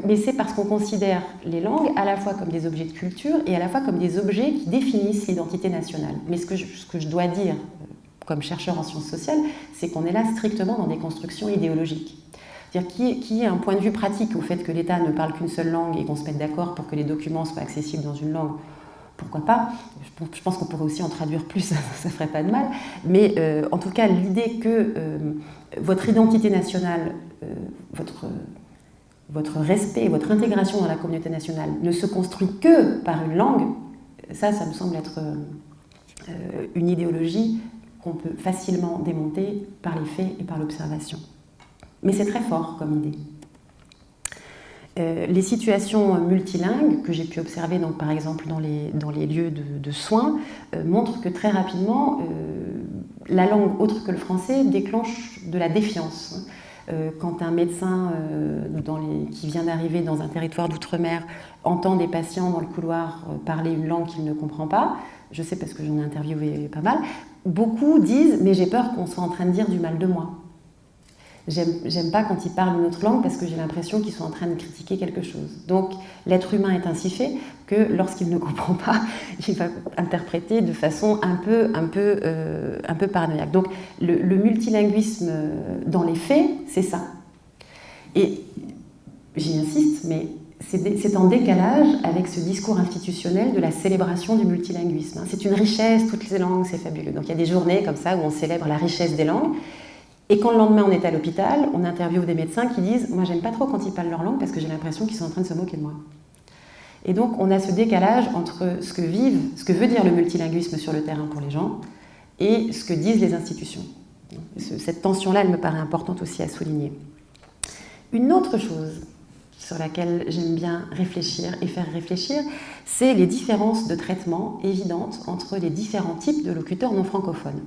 Mais c'est parce qu'on considère les langues à la fois comme des objets de culture et à la fois comme des objets qui définissent l'identité nationale. Mais ce que je dois dire comme chercheur en sciences sociales, c'est qu'on est là strictement dans des constructions idéologiques. C'est-à-dire qu'il y ait un point de vue pratique au fait que l'État ne parle qu'une seule langue et qu'on se mette d'accord pour que les documents soient accessibles dans une langue, pourquoi pas. Je pense qu'on pourrait aussi en traduire plus, ça ne ferait pas de mal. Mais en tout cas, l'idée que votre identité nationale, votre respect, votre intégration dans la communauté nationale ne se construit que par une langue, ça me semble être une idéologie qu'on peut facilement démonter par les faits et par l'observation. Mais c'est très fort comme idée. Les situations multilingues que j'ai pu observer, donc, par exemple dans les lieux de soins, montrent que très rapidement, la langue autre que le français déclenche de la défiance. Quand un médecin qui vient d'arriver dans un territoire d'outre-mer entend des patients dans le couloir parler une langue qu'il ne comprend pas, je sais parce que j'en ai interviewé pas mal, beaucoup disent « mais j'ai peur qu'on soit en train de dire du mal de moi ». J'aime pas quand ils parlent une autre langue parce que j'ai l'impression qu'ils sont en train de critiquer quelque chose. Donc l'être humain est ainsi fait que lorsqu'il ne comprend pas, il va interpréter de façon un peu paranoïaque. Donc le multilinguisme dans les faits, c'est ça. Et j'y insiste, mais c'est en décalage avec ce discours institutionnel de la célébration du multilinguisme. C'est une richesse, toutes les langues, c'est fabuleux. Donc il y a des journées comme ça où on célèbre la richesse des langues. Et quand le lendemain on est à l'hôpital, on interviewe des médecins qui disent « moi j'aime pas trop quand ils parlent leur langue parce que j'ai l'impression qu'ils sont en train de se moquer de moi ». Et donc on a ce décalage entre ce que veut dire le multilinguisme sur le terrain pour les gens et ce que disent les institutions. Cette tension-là, elle me paraît importante aussi à souligner. Une autre chose sur laquelle j'aime bien réfléchir et faire réfléchir, c'est les différences de traitement évidentes entre les différents types de locuteurs non francophones.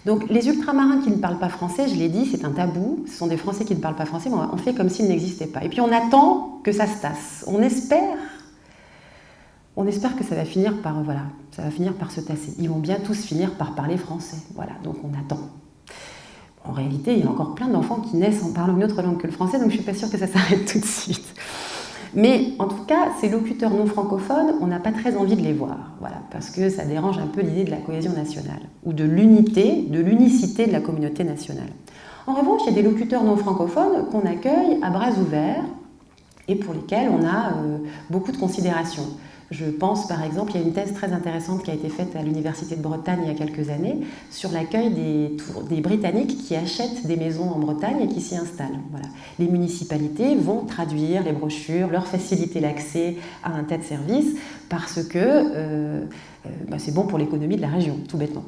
Donc les ultramarins qui ne parlent pas français, je l'ai dit, c'est un tabou, ce sont des Français qui ne parlent pas français, mais on fait comme s'ils n'existaient pas. Et puis on attend que ça se tasse. On espère que ça va finir par se tasser. Ils vont bien tous finir par parler français. Voilà, donc on attend. En réalité, il y a encore plein d'enfants qui naissent en parlant une autre langue que le français, donc je ne suis pas sûre que ça s'arrête tout de suite. Mais en tout cas, ces locuteurs non francophones, on n'a pas très envie de les voir, voilà, parce que ça dérange un peu l'idée de la cohésion nationale, ou de l'unicité de la communauté nationale. En revanche, il y a des locuteurs non francophones qu'on accueille à bras ouverts et pour lesquels on a beaucoup de considération. Je pense par exemple, il y a une thèse très intéressante qui a été faite à l'Université de Bretagne il y a quelques années sur l'accueil des Britanniques qui achètent des maisons en Bretagne et qui s'y installent. Voilà. Les municipalités vont traduire les brochures, leur faciliter l'accès à un tas de services parce que c'est bon pour l'économie de la région, tout bêtement.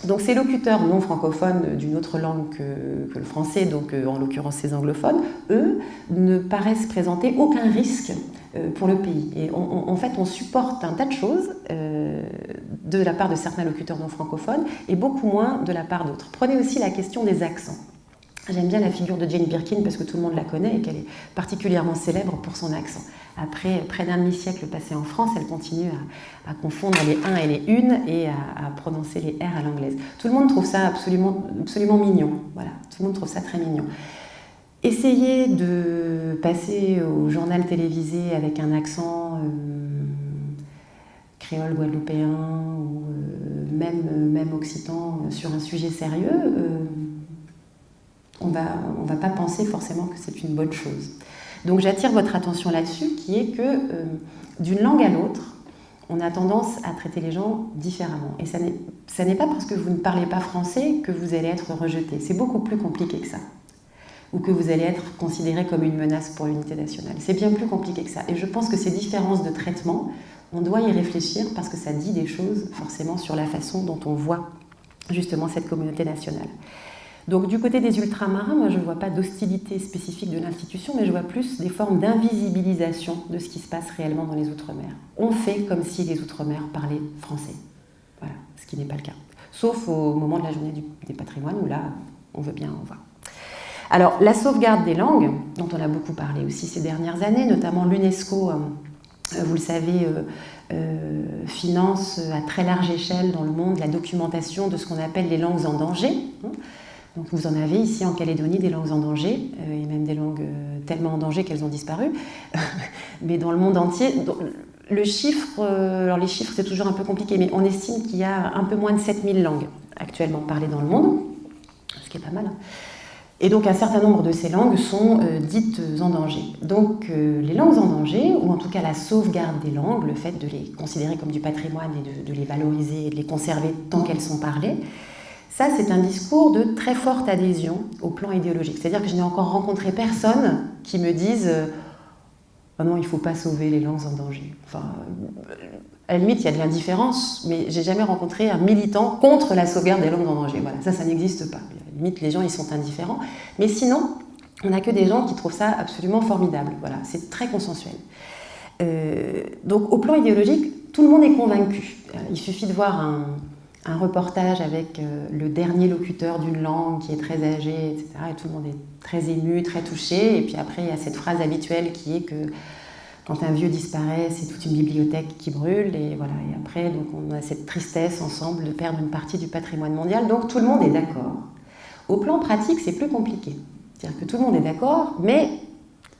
Donc ces locuteurs non francophones d'une autre langue que le français, donc en l'occurrence ces anglophones, eux, ne paraissent présenter aucun risque pour le pays. Et en fait, on supporte un tas de choses de la part de certains locuteurs non francophones et beaucoup moins de la part d'autres. Prenez aussi la question des accents. J'aime bien la figure de Jane Birkin parce que tout le monde la connaît et qu'elle est particulièrement célèbre pour son accent. Après près d'un demi-siècle passé en France, elle continue à confondre les 1 et les 1 et à prononcer les R à l'anglaise. Tout le monde trouve ça absolument mignon. Voilà, tout le monde trouve ça très mignon. Essayez de passer au journal télévisé avec un accent créole guadeloupéen ou même occitan sur un sujet sérieux. on va pas penser forcément que c'est une bonne chose. Donc j'attire votre attention là-dessus, qui est que d'une langue à l'autre, on a tendance à traiter les gens différemment. Et ça n'est pas parce que vous ne parlez pas français que vous allez être rejeté. C'est beaucoup plus compliqué que ça. Ou que vous allez être considéré comme une menace pour l'unité nationale. C'est bien plus compliqué que ça. Et je pense que ces différences de traitement, on doit y réfléchir parce que ça dit des choses forcément sur la façon dont on voit justement cette communauté nationale. Donc du côté des ultramarins, moi je ne vois pas d'hostilité spécifique de l'institution, mais je vois plus des formes d'invisibilisation de ce qui se passe réellement dans les Outre-mer. On fait comme si les Outre-mer parlaient français. Voilà, ce qui n'est pas le cas. Sauf au moment de la journée des patrimoines, où là, on veut bien en voir. Alors, la sauvegarde des langues, dont on a beaucoup parlé aussi ces dernières années, notamment l'UNESCO, vous le savez, finance à très large échelle dans le monde la documentation de ce qu'on appelle les langues en danger. Donc vous en avez ici en Calédonie des langues en danger, et même des langues tellement en danger qu'elles ont disparu. Mais dans le monde entier, le chiffre, alors les chiffres c'est toujours un peu compliqué, mais on estime qu'il y a un peu moins de 7000 langues actuellement parlées dans le monde, ce qui est pas mal. Et donc un certain nombre de ces langues sont dites en danger. Donc les langues en danger, ou en tout cas la sauvegarde des langues, le fait de les considérer comme du patrimoine et de les valoriser et de les conserver tant qu'elles sont parlées, ça, c'est un discours de très forte adhésion au plan idéologique. C'est-à-dire que je n'ai encore rencontré personne qui me dise « Oh non, il ne faut pas sauver les langues en danger ». Enfin, à la limite, il y a de l'indifférence, mais je n'ai jamais rencontré un militant contre la sauvegarde des langues en danger. Voilà, ça n'existe pas. À la limite, les gens, ils sont indifférents. Mais sinon, on n'a que des gens qui trouvent ça absolument formidable. Voilà, c'est très consensuel. Donc, au plan idéologique, tout le monde est convaincu. Il suffit de voir un reportage avec le dernier locuteur d'une langue qui est très âgé, etc. Et tout le monde est très ému, très touché. Et puis après, il y a cette phrase habituelle qui est que quand un vieux disparaît, c'est toute une bibliothèque qui brûle. Et voilà. Et après, donc, on a cette tristesse ensemble de perdre une partie du patrimoine mondial. Donc tout le monde est d'accord. Au plan pratique, c'est plus compliqué. C'est-à-dire que tout le monde est d'accord, mais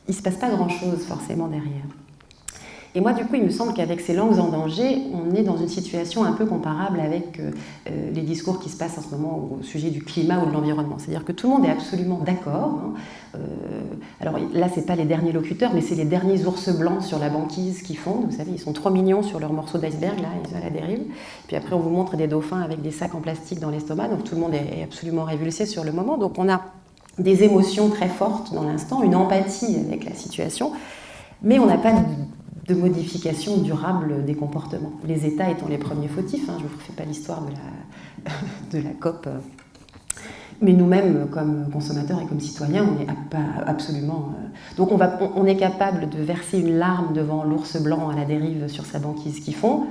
il ne se passe pas grand-chose forcément derrière. Et moi, du coup, il me semble qu'avec ces langues en danger, on est dans une situation un peu comparable avec les discours qui se passent en ce moment au sujet du climat ou de l'environnement. C'est-à-dire que tout le monde est absolument d'accord. Alors là, ce n'est pas les derniers locuteurs, mais c'est les derniers ours blancs sur la banquise qui fondent. Vous savez, ils sont 3 millions sur leur morceau d'iceberg, là, ils sont à la dérive. Puis après, on vous montre des dauphins avec des sacs en plastique dans l'estomac. Donc tout le monde est absolument révulsé sur le moment. Donc on a des émotions très fortes dans l'instant, une empathie avec la situation, mais on n'a pas de modification durable des comportements. Les États étant les premiers fautifs, je ne vous refais pas l'histoire de la COP, mais nous-mêmes, comme consommateurs et comme citoyens, on n'est pas absolument... Donc on est capable de verser une larme devant l'ours blanc à la dérive sur sa banquise qui fond,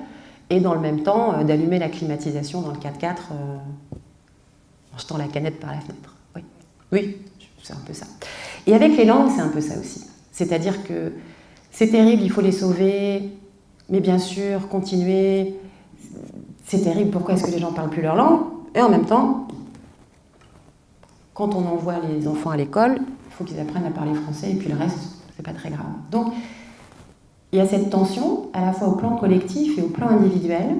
et dans le même temps d'allumer la climatisation dans le 4x4 en jetant la canette par la fenêtre. Oui, c'est un peu ça. Et avec les langues, c'est un peu ça aussi. C'est-à-dire que c'est terrible, il faut les sauver, mais bien sûr, continuer. C'est terrible, pourquoi est-ce que les gens ne parlent plus leur langue? Et en même temps, quand on envoie les enfants à l'école, il faut qu'ils apprennent à parler français, et puis le reste, c'est pas très grave. Donc, il y a cette tension, à la fois au plan collectif et au plan individuel,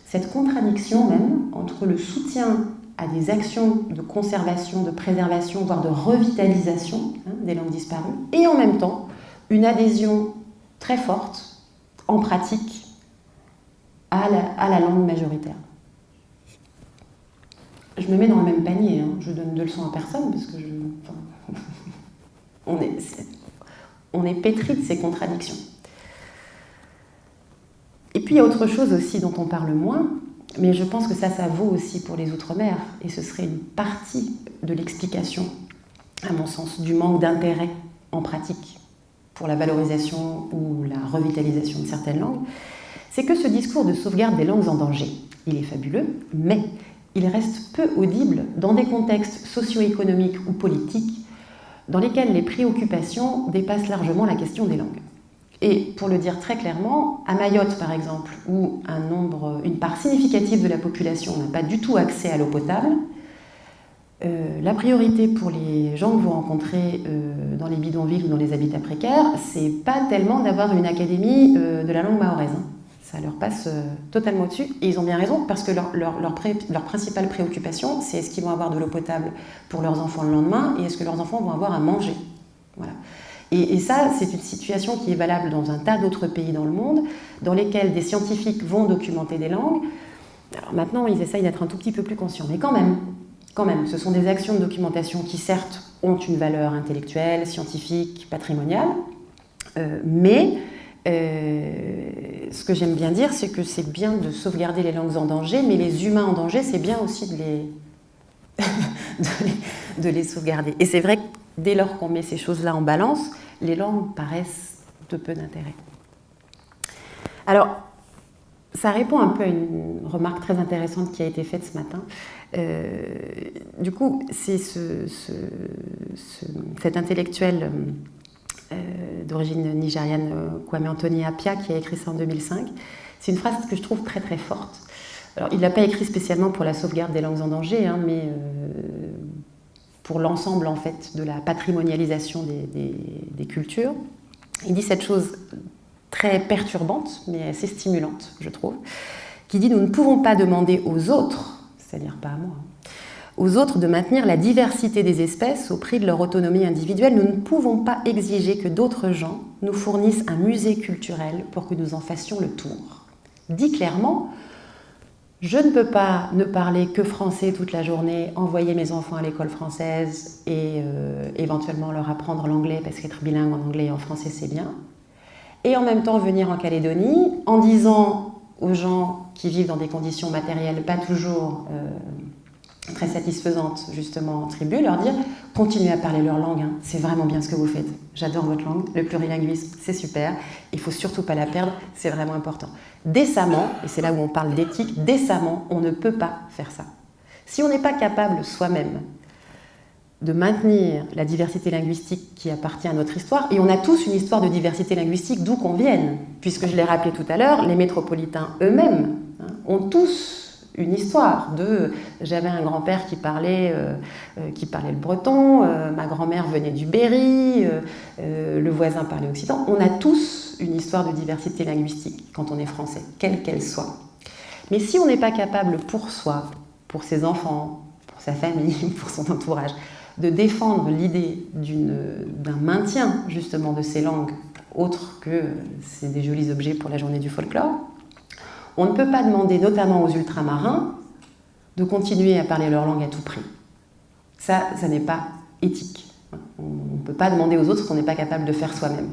cette contradiction même entre le soutien à des actions de conservation, de préservation, voire de revitalisation des langues disparues, et en même temps, une adhésion très forte, en pratique, à la langue majoritaire. Je me mets dans le même panier, je donne de leçons à personne, parce que on est pétri de ces contradictions. Et puis il y a autre chose aussi dont on parle moins, mais je pense que ça vaut aussi pour les Outre-mer, et ce serait une partie de l'explication, à mon sens, du manque d'intérêt en pratique pour la valorisation ou la revitalisation de certaines langues, c'est que ce discours de sauvegarde des langues en danger, il est fabuleux, mais il reste peu audible dans des contextes socio-économiques ou politiques dans lesquels les préoccupations dépassent largement la question des langues. Et pour le dire très clairement, à Mayotte par exemple, où une part significative de la population n'a pas du tout accès à l'eau potable, la priorité pour les gens que vous rencontrez dans les bidonvilles ou dans les habitats précaires, c'est pas tellement d'avoir une académie de la langue mahoraise. Ça leur passe totalement au-dessus. Et ils ont bien raison, parce que leur principale préoccupation, c'est est-ce qu'ils vont avoir de l'eau potable pour leurs enfants le lendemain, et est-ce que leurs enfants vont avoir à manger. Voilà. Et ça, c'est une situation qui est valable dans un tas d'autres pays dans le monde, dans lesquels des scientifiques vont documenter des langues. Alors maintenant, ils essayent d'être un tout petit peu plus conscients, mais quand même, ce sont des actions de documentation qui, certes, ont une valeur intellectuelle, scientifique, patrimoniale, mais ce que j'aime bien dire, c'est que c'est bien de sauvegarder les langues en danger, mais les humains en danger, c'est bien aussi de les sauvegarder. Et c'est vrai que dès lors qu'on met ces choses-là en balance, les langues paraissent de peu d'intérêt. Alors, ça répond un peu à une remarque très intéressante qui a été faite ce matin. Du coup, c'est cet intellectuel d'origine nigériane, Kwame Anthony Appiah, qui a écrit ça en 2005. C'est une phrase que je trouve très très forte. Alors, il ne l'a pas écrit spécialement pour la sauvegarde des langues en danger, mais pour l'ensemble en fait de la patrimonialisation des cultures. Il dit cette chose très perturbante, mais assez stimulante, je trouve, qui dit « Nous ne pouvons pas demander aux autres, c'est-à-dire pas à moi, aux autres de maintenir la diversité des espèces au prix de leur autonomie individuelle. Nous ne pouvons pas exiger que d'autres gens nous fournissent un musée culturel pour que nous en fassions le tour. » Dit clairement, je ne peux pas ne parler que français toute la journée, envoyer mes enfants à l'école française et éventuellement leur apprendre l'anglais, parce qu'être bilingue en anglais et en français, c'est bien. Et en même temps venir en Calédonie en disant aux gens qui vivent dans des conditions matérielles pas toujours très satisfaisantes, justement en tribu, leur dire « Continuez à parler leur langue, c'est vraiment bien ce que vous faites. J'adore votre langue, le plurilinguisme, c'est super, il ne faut surtout pas la perdre, c'est vraiment important. » Décemment, et c'est là où on parle d'éthique, décemment, on ne peut pas faire ça. Si on n'est pas capable soi-même de maintenir la diversité linguistique qui appartient à notre histoire, et on a tous une histoire de diversité linguistique d'où qu'on vienne, puisque je l'ai rappelé tout à l'heure, les métropolitains eux-mêmes ont tous une histoire de j'avais un grand-père qui parlait le breton, ma grand-mère venait du Berry, le voisin parlait occitan. On a tous une histoire de diversité linguistique quand on est français, quelle qu'elle soit. Mais si on n'est pas capable pour soi, pour ses enfants, pour sa famille, pour son entourage, de défendre l'idée d'un maintien justement de ces langues autres que c'est des jolis objets pour la journée du folklore, on ne peut pas demander notamment aux ultramarins de continuer à parler leur langue à tout prix. Ça n'est pas éthique. On ne peut pas demander aux autres ce qu'on n'est pas capable de faire soi-même.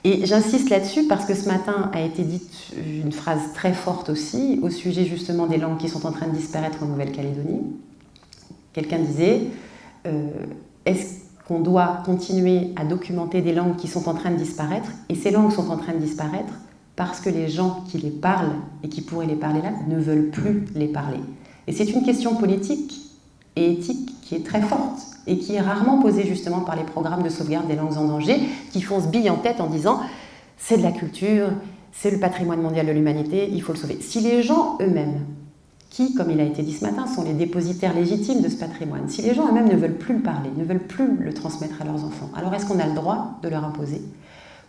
Et j'insiste là-dessus parce que ce matin a été dite une phrase très forte aussi au sujet justement des langues qui sont en train de disparaître en Nouvelle-Calédonie. Quelqu'un disait est-ce qu'on doit continuer à documenter des langues qui sont en train de disparaître, et ces langues sont en train de disparaître parce que les gens qui les parlent et qui pourraient les parler là ne veulent plus les parler. Et c'est une question politique et éthique qui est très forte et qui est rarement posée justement par les programmes de sauvegarde des langues en danger qui font ce bille en tête en disant c'est de la culture, c'est le patrimoine mondial de l'humanité, il faut le sauver. Si les gens eux-mêmes, qui, comme il a été dit ce matin, sont les dépositaires légitimes de ce patrimoine, si les gens eux-mêmes ne veulent plus le parler, ne veulent plus le transmettre à leurs enfants, alors est-ce qu'on a le droit de leur imposer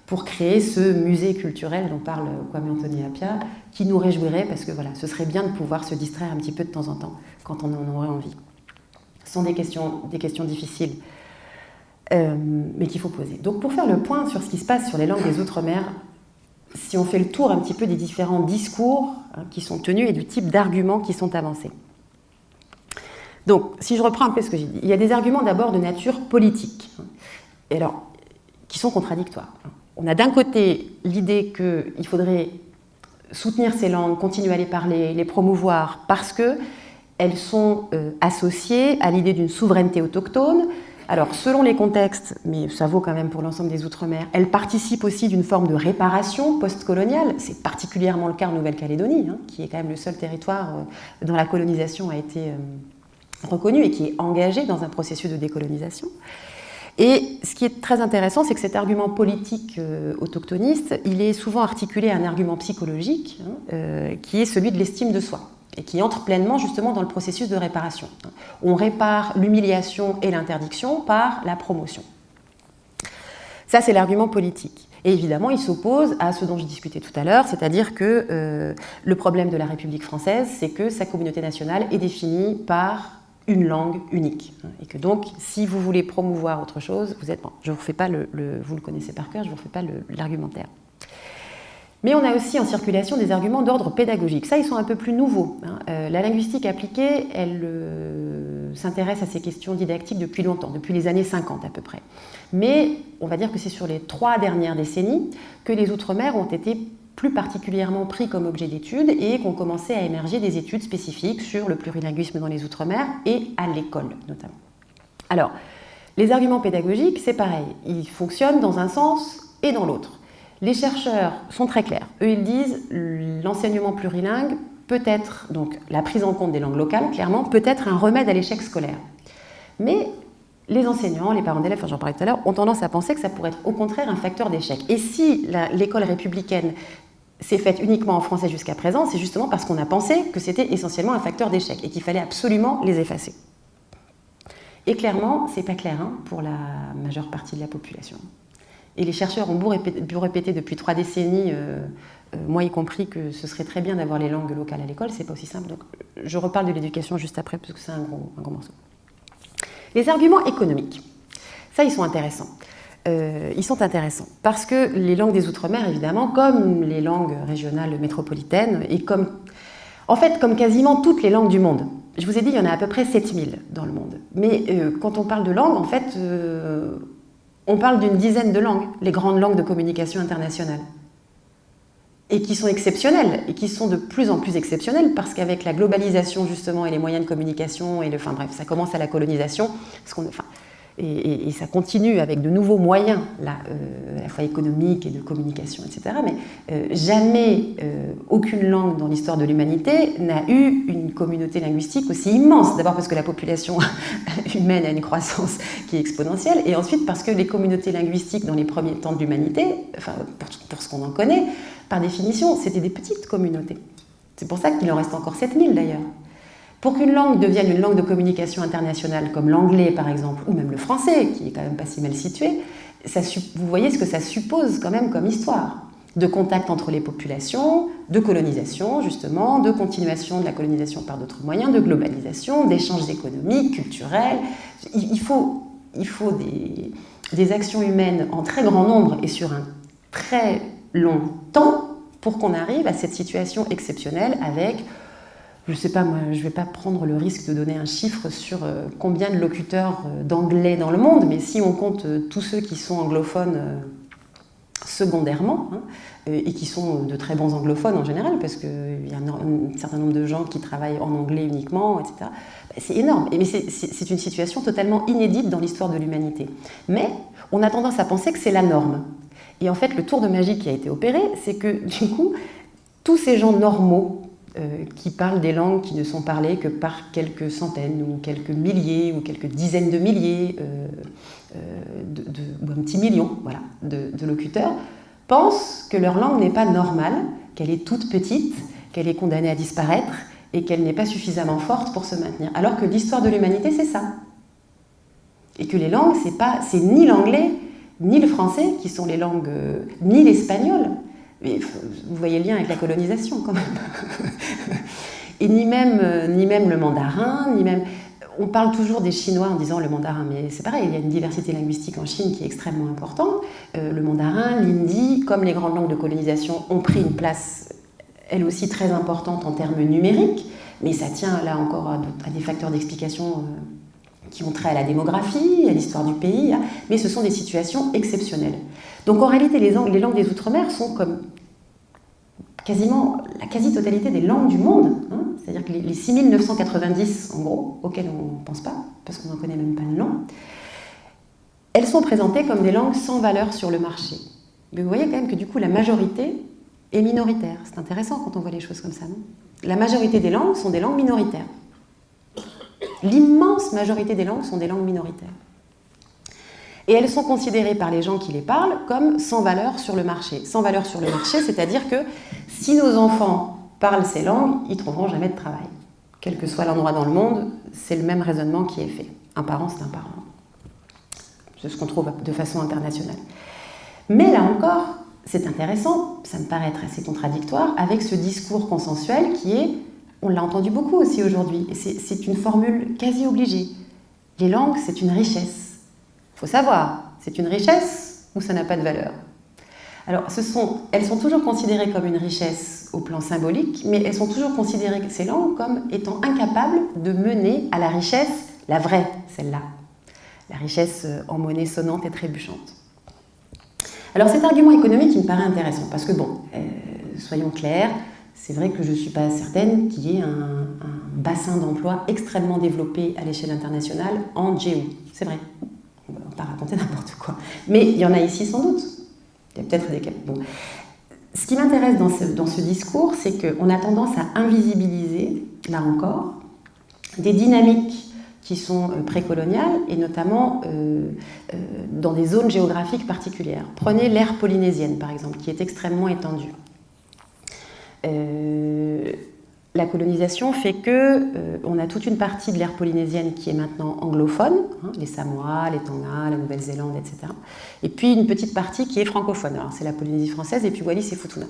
pour créer ce musée culturel dont parle Kwame Anthony Appiah, qui nous réjouirait parce que voilà, ce serait bien de pouvoir se distraire un petit peu de temps en temps quand on en aurait envie. Ce sont des questions difficiles, mais qu'il faut poser. Donc pour faire le point sur ce qui se passe sur les langues des Outre-mer, si on fait le tour un petit peu des différents discours qui sont tenus et du type d'arguments qui sont avancés. Donc, si je reprends un peu ce que j'ai dit, il y a des arguments d'abord de nature politique, et alors, qui sont contradictoires. On a d'un côté l'idée qu'il faudrait soutenir ces langues, continuer à les parler, les promouvoir, parce qu'elles sont associées à l'idée d'une souveraineté autochtone. Alors, selon les contextes, mais ça vaut quand même pour l'ensemble des Outre-mer, elles participent aussi d'une forme de réparation post-coloniale. C'est particulièrement le cas en Nouvelle-Calédonie, qui est quand même le seul territoire dont la colonisation a été reconnue et qui est engagé dans un processus de décolonisation. Et ce qui est très intéressant, c'est que cet argument politique autochtoniste, il est souvent articulé à un argument psychologique, qui est celui de l'estime de soi, et qui entre pleinement justement dans le processus de réparation. On répare l'humiliation et l'interdiction par la promotion. Ça, c'est l'argument politique. Et évidemment, il s'oppose à ce dont je discutais tout à l'heure, c'est-à-dire que le problème de la République française, c'est que sa communauté nationale est définie par une langue unique. Et que donc, si vous voulez promouvoir autre chose, vous êtes... Bon, je vous refais pas vous le connaissez par cœur, je ne vous refais pas l'argumentaire. Mais on a aussi en circulation des arguments d'ordre pédagogique. Ça, ils sont un peu plus nouveaux. La linguistique appliquée, elle s'intéresse à ces questions didactiques depuis longtemps, depuis les années 50 à peu près. Mais on va dire que c'est sur les 3 dernières décennies que les Outre-mer ont été plus particulièrement pris comme objet d'étude et qu'ont commencé à émerger des études spécifiques sur le plurilinguisme dans les Outre-mer et à l'école notamment. Alors, les arguments pédagogiques, c'est pareil. Ils fonctionnent dans un sens et dans l'autre. Les chercheurs sont très clairs. Eux, ils disent l'enseignement plurilingue peut être, donc la prise en compte des langues locales, clairement, peut être un remède à l'échec scolaire. Mais les enseignants, les parents d'élèves, enfin, j'en parlais tout à l'heure, ont tendance à penser que ça pourrait être au contraire un facteur d'échec. Et si l'école républicaine s'est faite uniquement en français jusqu'à présent, c'est justement parce qu'on a pensé que c'était essentiellement un facteur d'échec et qu'il fallait absolument les effacer. Et clairement, c'est pas clair pour la majeure partie de la population. Et les chercheurs ont beau répéter depuis 3 décennies, moi y compris, que ce serait très bien d'avoir les langues locales à l'école, c'est pas aussi simple. Donc je reparle de l'éducation juste après, parce que c'est un gros morceau. Les arguments économiques, ça, ils sont intéressants. Parce que les langues des Outre-mer, évidemment, comme les langues régionales métropolitaines, et comme quasiment toutes les langues du monde. Je vous ai dit, il y en a à peu près 7000 dans le monde. Mais quand on parle de langues, en fait, on parle d'une dizaine de langues, les grandes langues de communication internationale. Et qui sont exceptionnelles, et qui sont de plus en plus exceptionnelles, parce qu'avec la globalisation, justement, et les moyens de communication, ça commence à la colonisation, et ça continue avec de nouveaux moyens, là, à la fois économiques et de communication, etc. Mais jamais aucune langue dans l'histoire de l'humanité n'a eu une communauté linguistique aussi immense. D'abord parce que la population humaine a une croissance qui est exponentielle, et ensuite parce que les communautés linguistiques dans les premiers temps de l'humanité, pour ce qu'on en connaît, par définition, c'était des petites communautés. C'est pour ça qu'il en reste encore 7000 d'ailleurs. Pour qu'une langue devienne une langue de communication internationale, comme l'anglais par exemple, ou même le français, qui est quand même pas si mal situé, vous voyez ce que ça suppose quand même comme histoire. De contact entre les populations, de colonisation justement, de continuation de la colonisation par d'autres moyens, de globalisation, d'échanges économiques, culturels. Il faut des actions humaines en très grand nombre et sur un très long temps pour qu'on arrive à cette situation exceptionnelle avec... Je ne sais pas, moi, je ne vais pas prendre le risque de donner un chiffre sur combien de locuteurs d'anglais dans le monde, mais si on compte tous ceux qui sont anglophones secondairement, et qui sont de très bons anglophones en général, parce qu'il y a un certain nombre de gens qui travaillent en anglais uniquement, etc., c'est énorme. Mais c'est une situation totalement inédite dans l'histoire de l'humanité. Mais on a tendance à penser que c'est la norme. Et en fait, le tour de magie qui a été opéré, c'est que du coup, tous ces gens normaux, qui parlent des langues qui ne sont parlées que par quelques centaines ou quelques milliers ou quelques dizaines de milliers ou un petit million de locuteurs, pensent que leur langue n'est pas normale, qu'elle est toute petite, qu'elle est condamnée à disparaître et qu'elle n'est pas suffisamment forte pour se maintenir. Alors que l'histoire de l'humanité, c'est ça. Et que les langues, c'est ni l'anglais, ni le français, qui sont les langues, ni l'espagnol. Mais vous voyez le lien avec la colonisation quand même. Et ni même le mandarin, ni même... On parle toujours des Chinois en disant le mandarin, mais c'est pareil, il y a une diversité linguistique en Chine qui est extrêmement importante. Le mandarin, l'hindi, comme les grandes langues de colonisation, ont pris une place, elle aussi, très importante en termes numériques, mais ça tient là encore à des facteurs d'explication qui ont trait à la démographie, à l'histoire du pays, mais ce sont des situations exceptionnelles. Donc en réalité, les langues des Outre-mer sont comme quasiment la quasi-totalité des langues du monde, c'est-à-dire que les 6990, en gros, auxquelles on ne pense pas, parce qu'on n'en connaît même pas le nom, elles sont présentées comme des langues sans valeur sur le marché. Mais vous voyez quand même que du coup, la majorité est minoritaire. C'est intéressant quand on voit les choses comme ça, non ? La majorité des langues sont des langues minoritaires. L'immense majorité des langues sont des langues minoritaires. Et elles sont considérées par les gens qui les parlent comme sans valeur sur le marché. Sans valeur sur le marché, c'est-à-dire que si nos enfants parlent ces langues, ils ne trouveront jamais de travail. Quel que soit l'endroit dans le monde, c'est le même raisonnement qui est fait. Un parent, c'est un parent. C'est ce qu'on trouve de façon internationale. Mais là encore, c'est intéressant, ça me paraît être assez contradictoire avec ce discours consensuel qui est, on l'a entendu beaucoup aussi aujourd'hui, et c'est une formule quasi obligée. Les langues, c'est une richesse. Il faut savoir, c'est une richesse ou ça n'a pas de valeur. Alors, elles sont toujours considérées comme une richesse au plan symbolique, mais elles sont toujours considérées, ces langues, comme étant incapables de mener à la richesse, la vraie, celle-là. La richesse en monnaie sonnante et trébuchante. Alors cet argument économique, il me paraît intéressant, parce que bon, soyons clairs, c'est vrai que je ne suis pas certaine qu'il y ait un bassin d'emploi extrêmement développé à l'échelle internationale en géo. C'est vrai, on ne va pas raconter n'importe quoi. Mais il y en a ici sans doute. Il y a peut-être des cas. Bon. Ce qui m'intéresse dans ce discours, c'est qu'on a tendance à invisibiliser, là encore, des dynamiques qui sont précoloniales et notamment dans des zones géographiques particulières. Prenez l'ère polynésienne, par exemple, qui est extrêmement étendue. La colonisation fait qu'on a toute une partie de l'ère polynésienne qui est maintenant anglophone, hein, les Samoa, les Tonga, la Nouvelle-Zélande, etc. Et puis une petite partie qui est francophone. Alors c'est la Polynésie française et puis Wallis et Futuna.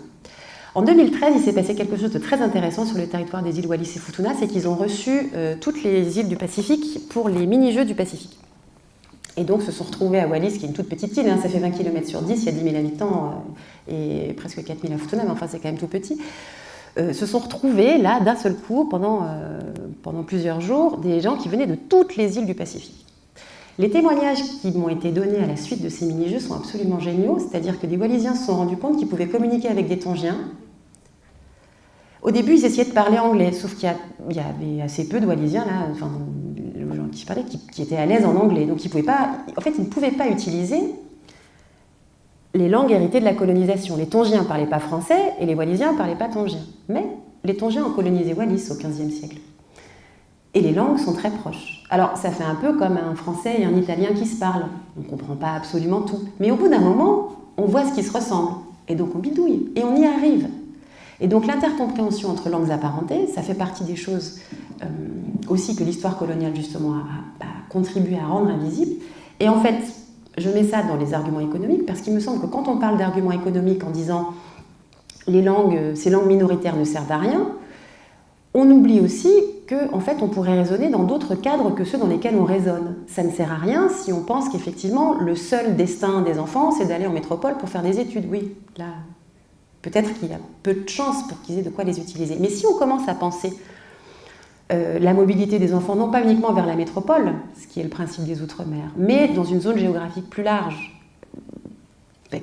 En 2013, il s'est passé quelque chose de très intéressant sur le territoire des îles Wallis et Futuna, c'est qu'ils ont reçu toutes les îles du Pacifique pour les mini-jeux du Pacifique. Et donc se sont retrouvés à Wallis, qui est une toute petite île, hein, ça fait 20 km sur 10, il y a 10 000 habitants et presque 4 000 à Futuna, mais enfin c'est quand même tout petit. Se sont retrouvés là d'un seul coup pendant plusieurs jours des gens qui venaient de toutes les îles du Pacifique. Les témoignages qui m'ont été donnés à la suite de ces mini-jeux sont absolument géniaux, c'est-à-dire que des Wallisiens se sont rendus compte qu'ils pouvaient communiquer avec des Tongiens. Au début, ils essayaient de parler anglais, sauf qu'il y avait assez peu de Wallisiens, là, enfin, les gens qui se parlaient, qui étaient à l'aise en anglais. Donc ils ne pouvaient pas utiliser les langues héritées de la colonisation. Les Tongiens ne parlaient pas français et les Wallisiens ne parlaient pas tongien. Mais les Tongiens ont colonisé Wallis au XVe siècle. Et les langues sont très proches. Alors, ça fait un peu comme un français et un italien qui se parlent. On ne comprend pas absolument tout. Mais au bout d'un moment, on voit ce qui se ressemble. Et donc on bidouille. Et on y arrive. Et donc l'intercompréhension entre langues apparentées, ça fait partie des choses aussi que l'histoire coloniale, justement, a contribué à rendre invisible. Et en fait, je mets ça dans les arguments économiques parce qu'il me semble que quand on parle d'arguments économiques en disant ces langues minoritaires ne servent à rien, on oublie aussi qu'en fait, on pourrait raisonner dans d'autres cadres que ceux dans lesquels on raisonne. Ça ne sert à rien si on pense qu'effectivement, le seul destin des enfants, c'est d'aller en métropole pour faire des études. Oui, là, peut-être qu'il y a peu de chances pour qu'ils aient de quoi les utiliser. Mais si on commence à penser la mobilité des enfants, non pas uniquement vers la métropole, ce qui est le principe des Outre-mer, mais dans une zone géographique plus large,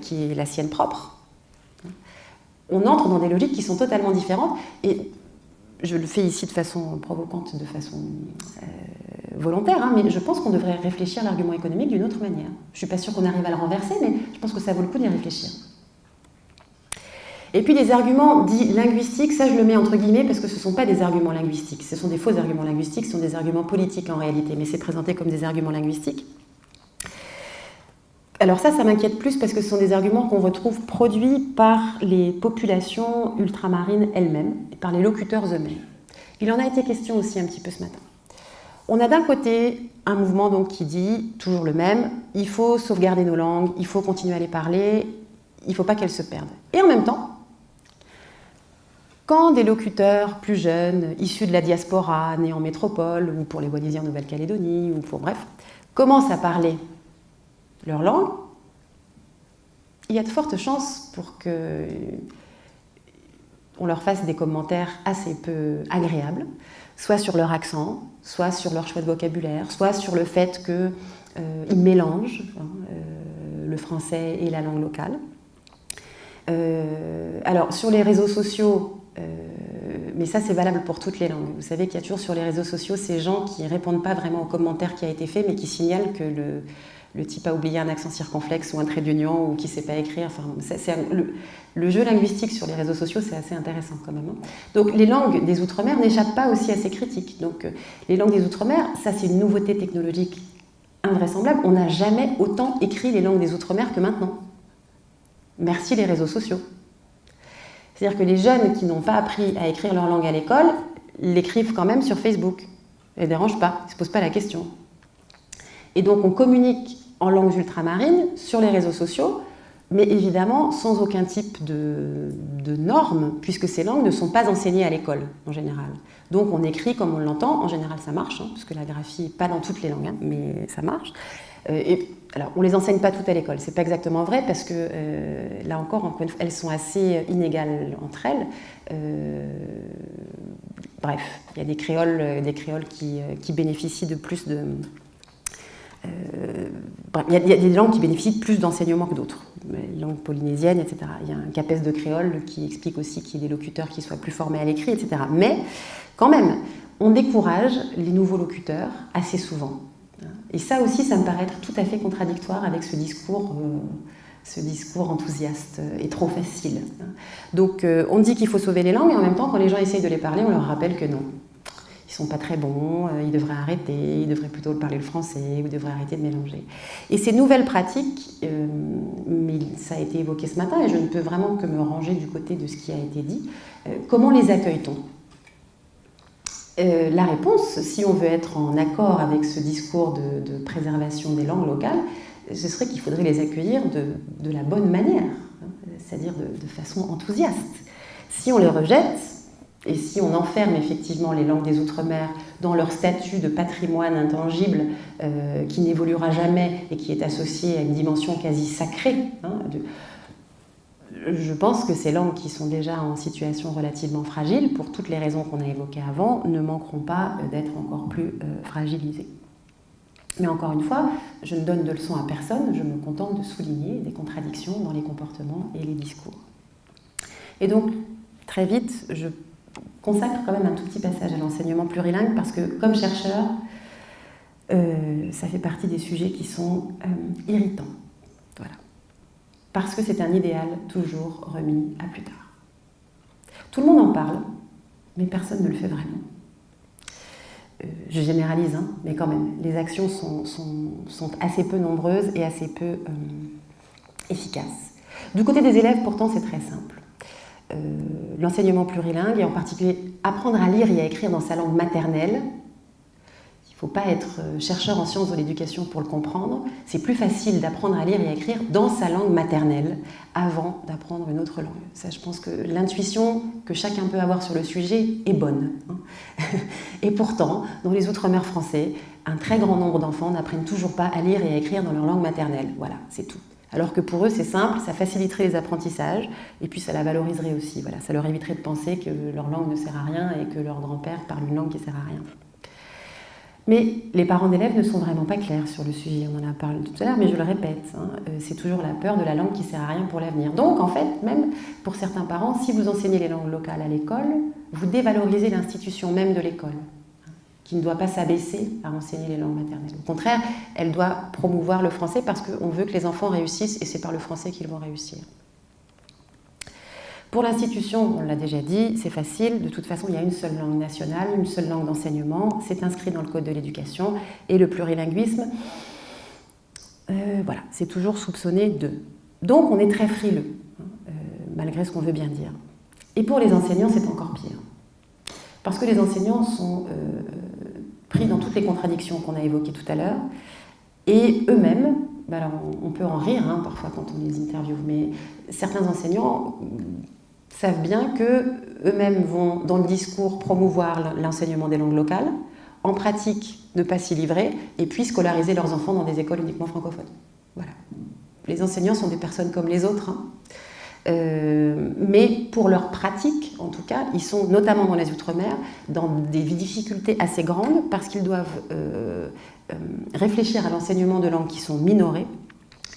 qui est la sienne propre, on entre dans des logiques qui sont totalement différentes. Et je le fais ici de façon provocante, de façon volontaire, hein, mais je pense qu'on devrait réfléchir à l'argument économique d'une autre manière. Je ne suis pas sûre qu'on arrive à le renverser, mais je pense que ça vaut le coup d'y réfléchir. Et puis les arguments dits linguistiques, ça je le mets entre guillemets parce que ce ne sont pas des arguments linguistiques, ce sont des faux arguments linguistiques, ce sont des arguments politiques en réalité, mais c'est présenté comme des arguments linguistiques. Alors ça m'inquiète plus parce que ce sont des arguments qu'on retrouve produits par les populations ultramarines elles-mêmes, et par les locuteurs eux-mêmes. Il en a été question aussi un petit peu ce matin. On a d'un côté un mouvement donc qui dit, toujours le même, il faut sauvegarder nos langues, il faut continuer à les parler, il ne faut pas qu'elles se perdent. Et en même temps, quand des locuteurs plus jeunes, issus de la diaspora, nés en métropole, ou pour les Wallisiens en Nouvelle-Calédonie, ou pour bref, commencent à parler leur langue, il y a de fortes chances pour qu'on leur fasse des commentaires assez peu agréables, soit sur leur accent, soit sur leur choix de vocabulaire, soit sur le fait qu'ils mélangent le français et la langue locale. Alors, sur les réseaux sociaux, mais ça c'est valable pour toutes les langues. Vous savez qu'il y a toujours sur les réseaux sociaux ces gens qui ne répondent pas vraiment au commentaire qui a été fait, mais qui signalent que le type a oublié un accent circonflexe ou un trait d'union ou qui ne sait pas écrire. Enfin, le jeu linguistique sur les réseaux sociaux, c'est assez intéressant quand même. Donc les langues des Outre-mer n'échappent pas aussi à ces critiques. Donc les langues des Outre-mer, ça c'est une nouveauté technologique invraisemblable. On n'a jamais autant écrit les langues des Outre-mer que maintenant. Merci les réseaux sociaux. C'est-à-dire que les jeunes qui n'ont pas appris à écrire leur langue à l'école l'écrivent quand même sur Facebook. Ça ne les dérange pas, ils ne se posent pas la question. Et donc on communique en langues ultramarines sur les réseaux sociaux mais évidemment sans aucun type de normes, puisque ces langues ne sont pas enseignées à l'école en général. Donc on écrit comme on l'entend, en général ça marche, parce que la graphie, pas dans toutes les langues, mais ça marche. Alors on ne les enseigne pas toutes à l'école, c'est pas exactement vrai, parce que là encore une fois, elles sont assez inégales entre elles. Bref, il y a des créoles qui bénéficient de plus de... il y a des langues qui bénéficient de plus d'enseignement que d'autres, les langues polynésiennes, etc. Il y a un CAPES de créole qui explique aussi qu'il y ait des locuteurs qui soient plus formés à l'écrit, etc. Mais quand même, on décourage les nouveaux locuteurs assez souvent. Et ça aussi, ça me paraît être tout à fait contradictoire avec ce discours enthousiaste et trop facile. Donc on dit qu'il faut sauver les langues, et en même temps, quand les gens essayent de les parler, on leur rappelle que non. Ils ne sont pas très bons, ils devraient arrêter, ils devraient plutôt parler le français, ils devraient arrêter de mélanger. Et ces nouvelles pratiques, mais ça a été évoqué ce matin, et je ne peux vraiment que me ranger du côté de ce qui a été dit, comment les accueille-t-on ? La réponse, si on veut être en accord avec ce discours de préservation des langues locales, ce serait qu'il faudrait les accueillir de la bonne manière, c'est-à-dire de façon enthousiaste. Si on les rejette, et si on enferme effectivement les langues des Outre-mer dans leur statut de patrimoine intangible qui n'évoluera jamais et qui est associé à une dimension quasi sacrée, je pense que ces langues qui sont déjà en situation relativement fragile, pour toutes les raisons qu'on a évoquées avant, ne manqueront pas d'être encore plus fragilisées. Mais encore une fois, je ne donne de leçons à personne, je me contente de souligner des contradictions dans les comportements et les discours. Et donc, très vite, je consacre quand même un tout petit passage à l'enseignement plurilingue parce que, comme chercheur, ça fait partie des sujets qui sont irritants. Voilà. Parce que c'est un idéal toujours remis à plus tard. Tout le monde en parle, mais personne ne le fait vraiment. Je généralise, mais quand même, les actions sont assez peu nombreuses et assez peu efficaces. Du côté des élèves, pourtant, c'est très simple. L'enseignement plurilingue, et en particulier apprendre à lire et à écrire dans sa langue maternelle, il ne faut pas être chercheur en sciences de l'éducation pour le comprendre, c'est plus facile d'apprendre à lire et à écrire dans sa langue maternelle avant d'apprendre une autre langue. Ça, je pense que l'intuition que chacun peut avoir sur le sujet est bonne. Et pourtant, dans les Outre-mer français, un très grand nombre d'enfants n'apprennent toujours pas à lire et à écrire dans leur langue maternelle. Voilà, c'est tout. Alors que pour eux, c'est simple, ça faciliterait les apprentissages, et puis ça la valoriserait aussi. Voilà, ça leur éviterait de penser que leur langue ne sert à rien et que leur grand-père parle une langue qui ne sert à rien. Mais les parents d'élèves ne sont vraiment pas clairs sur le sujet, on en a parlé tout à l'heure, mais je le répète, c'est toujours la peur de la langue qui ne sert à rien pour l'avenir. Donc en fait, même pour certains parents, si vous enseignez les langues locales à l'école, vous dévalorisez l'institution même de l'école, qui ne doit pas s'abaisser à enseigner les langues maternelles. Au contraire, elle doit promouvoir le français parce qu'on veut que les enfants réussissent et c'est par le français qu'ils vont réussir. Pour l'institution, on l'a déjà dit, c'est facile. De toute façon, il y a une seule langue nationale, une seule langue d'enseignement. C'est inscrit dans le Code de l'éducation. Et le plurilinguisme, voilà, c'est toujours soupçonné de. Donc, on est très frileux, malgré ce qu'on veut bien dire. Et pour les enseignants, c'est encore pire. Parce que les enseignants sont pris dans toutes les contradictions qu'on a évoquées tout à l'heure. Et eux-mêmes, alors on peut en rire parfois quand on les interviewe, mais certains enseignants savent bien qu'eux-mêmes vont, dans le discours, promouvoir l'enseignement des langues locales, en pratique, ne pas s'y livrer, et puis scolariser leurs enfants dans des écoles uniquement francophones. Voilà. Les enseignants sont des personnes comme les autres, mais pour leur pratique, en tout cas, ils sont, notamment dans les Outre-mer, dans des difficultés assez grandes, parce qu'ils doivent réfléchir à l'enseignement de langues qui sont minorées,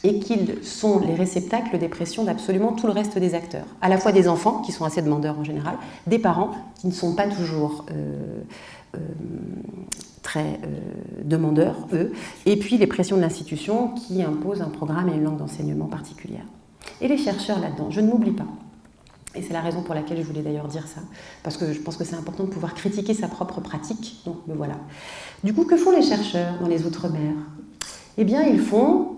et qu'ils sont les réceptacles des pressions d'absolument tout le reste des acteurs. À la fois des enfants, qui sont assez demandeurs en général, des parents, qui ne sont pas toujours très demandeurs, eux, et puis les pressions de l'institution qui imposent un programme et une langue d'enseignement particulière. Et les chercheurs là-dedans, je ne m'oublie pas. Et c'est la raison pour laquelle je voulais d'ailleurs dire ça, parce que je pense que c'est important de pouvoir critiquer sa propre pratique. Donc me voilà. Du coup, que font les chercheurs dans les Outre-mer ? Eh bien, ils font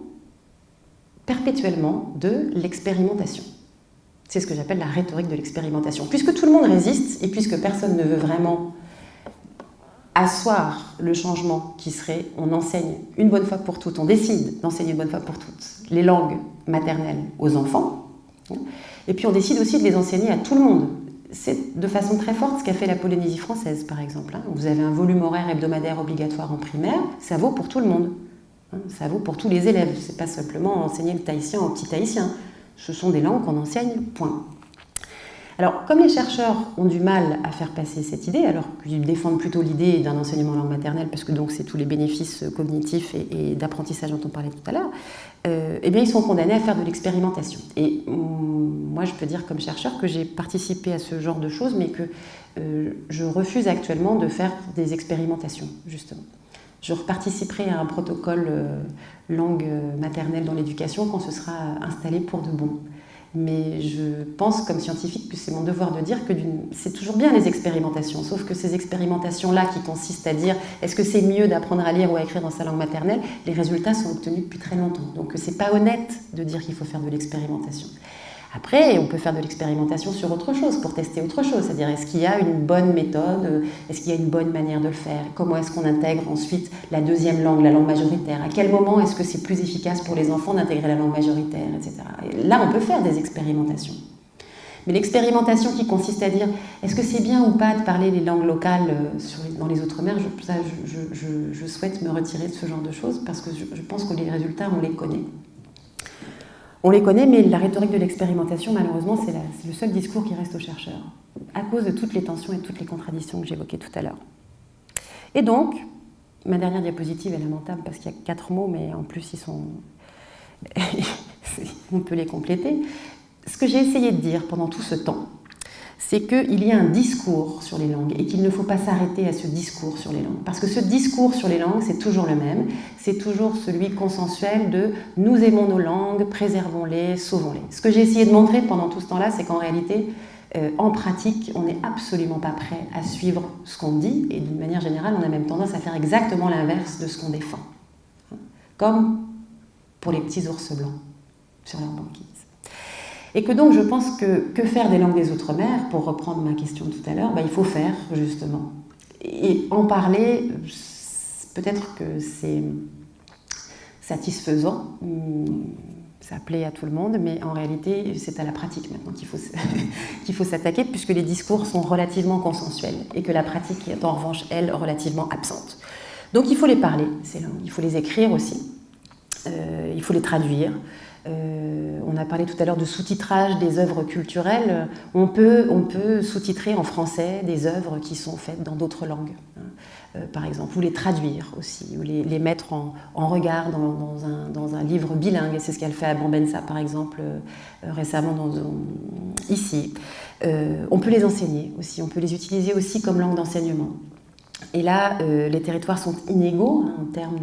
perpétuellement de l'expérimentation. C'est ce que j'appelle la rhétorique de l'expérimentation. Puisque tout le monde résiste et puisque personne ne veut vraiment asseoir le changement qui serait, on enseigne une bonne fois pour toutes, on décide d'enseigner une bonne fois pour toutes les langues maternelles aux enfants, et puis on décide aussi de les enseigner à tout le monde. C'est de façon très forte ce qu'a fait la Polynésie française, par exemple. Vous avez un volume horaire hebdomadaire obligatoire en primaire, ça vaut pour tout le monde. Ça vaut pour tous les élèves. C'est pas simplement enseigner le tahitien aux petits tahitiens. Ce sont des langues qu'on enseigne, point. Alors, comme les chercheurs ont du mal à faire passer cette idée, alors qu'ils défendent plutôt l'idée d'un enseignement en langue maternelle, parce que donc c'est tous les bénéfices cognitifs et d'apprentissage dont on parlait tout à l'heure, eh bien ils sont condamnés à faire de l'expérimentation. Et moi, je peux dire comme chercheur que j'ai participé à ce genre de choses, mais que je refuse actuellement de faire des expérimentations, justement. Je reparticiperai à un protocole langue maternelle dans l'éducation quand ce sera installé pour de bon. Mais je pense, comme scientifique, que c'est mon devoir de dire que c'est toujours bien les expérimentations, sauf que ces expérimentations-là qui consistent à dire est-ce que c'est mieux d'apprendre à lire ou à écrire dans sa langue maternelle, les résultats sont obtenus depuis très longtemps. Donc c'est pas honnête de dire qu'il faut faire de l'expérimentation. Après, on peut faire de l'expérimentation sur autre chose, pour tester autre chose, c'est-à-dire est-ce qu'il y a une bonne méthode, est-ce qu'il y a une bonne manière de le faire, comment est-ce qu'on intègre ensuite la deuxième langue, la langue majoritaire, à quel moment est-ce que c'est plus efficace pour les enfants d'intégrer la langue majoritaire, etc. Et là, on peut faire des expérimentations. Mais l'expérimentation qui consiste à dire est-ce que c'est bien ou pas de parler les langues locales dans les Outre-mer, je souhaite me retirer de ce genre de choses parce que je pense que les résultats, on les connaît. On les connaît, mais la rhétorique de l'expérimentation, malheureusement, c'est le seul discours qui reste aux chercheurs, à cause de toutes les tensions et toutes les contradictions que j'évoquais tout à l'heure. Et donc, ma dernière diapositive est lamentable parce qu'il y a 4 mots, mais en plus, ils sont... on peut les compléter. Ce que j'ai essayé de dire pendant tout ce temps, c'est qu'il y a un discours sur les langues et qu'il ne faut pas s'arrêter à ce discours sur les langues. Parce que ce discours sur les langues, c'est toujours le même. C'est toujours celui consensuel de « nous aimons nos langues, préservons-les, sauvons-les ». Ce que j'ai essayé de montrer pendant tout ce temps-là, c'est qu'en réalité, en pratique, on n'est absolument pas prêt à suivre ce qu'on dit et d'une manière générale, on a même tendance à faire exactement l'inverse de ce qu'on défend. Comme pour les petits ours blancs sur leur banquise. Et que donc je pense que faire des langues des Outre-mer, pour reprendre ma question de tout à l'heure, il faut faire justement. Et en parler, peut-être que c'est satisfaisant, ça plaît à tout le monde, mais en réalité c'est à la pratique maintenant qu'il faut s'attaquer, puisque les discours sont relativement consensuels et que la pratique est en revanche, elle, relativement absente. Donc il faut les parler, ces langues, il faut les écrire aussi, il faut les traduire. On a parlé tout à l'heure de sous-titrage des œuvres culturelles. On peut sous-titrer en français des œuvres qui sont faites dans d'autres langues, par exemple, ou les traduire aussi, ou les mettre en regard dans un livre bilingue. Et c'est ce qu'elle fait à Bambensa, par exemple, récemment ici. On peut les enseigner aussi, on peut les utiliser aussi comme langue d'enseignement. Et là, les territoires sont inégaux en termes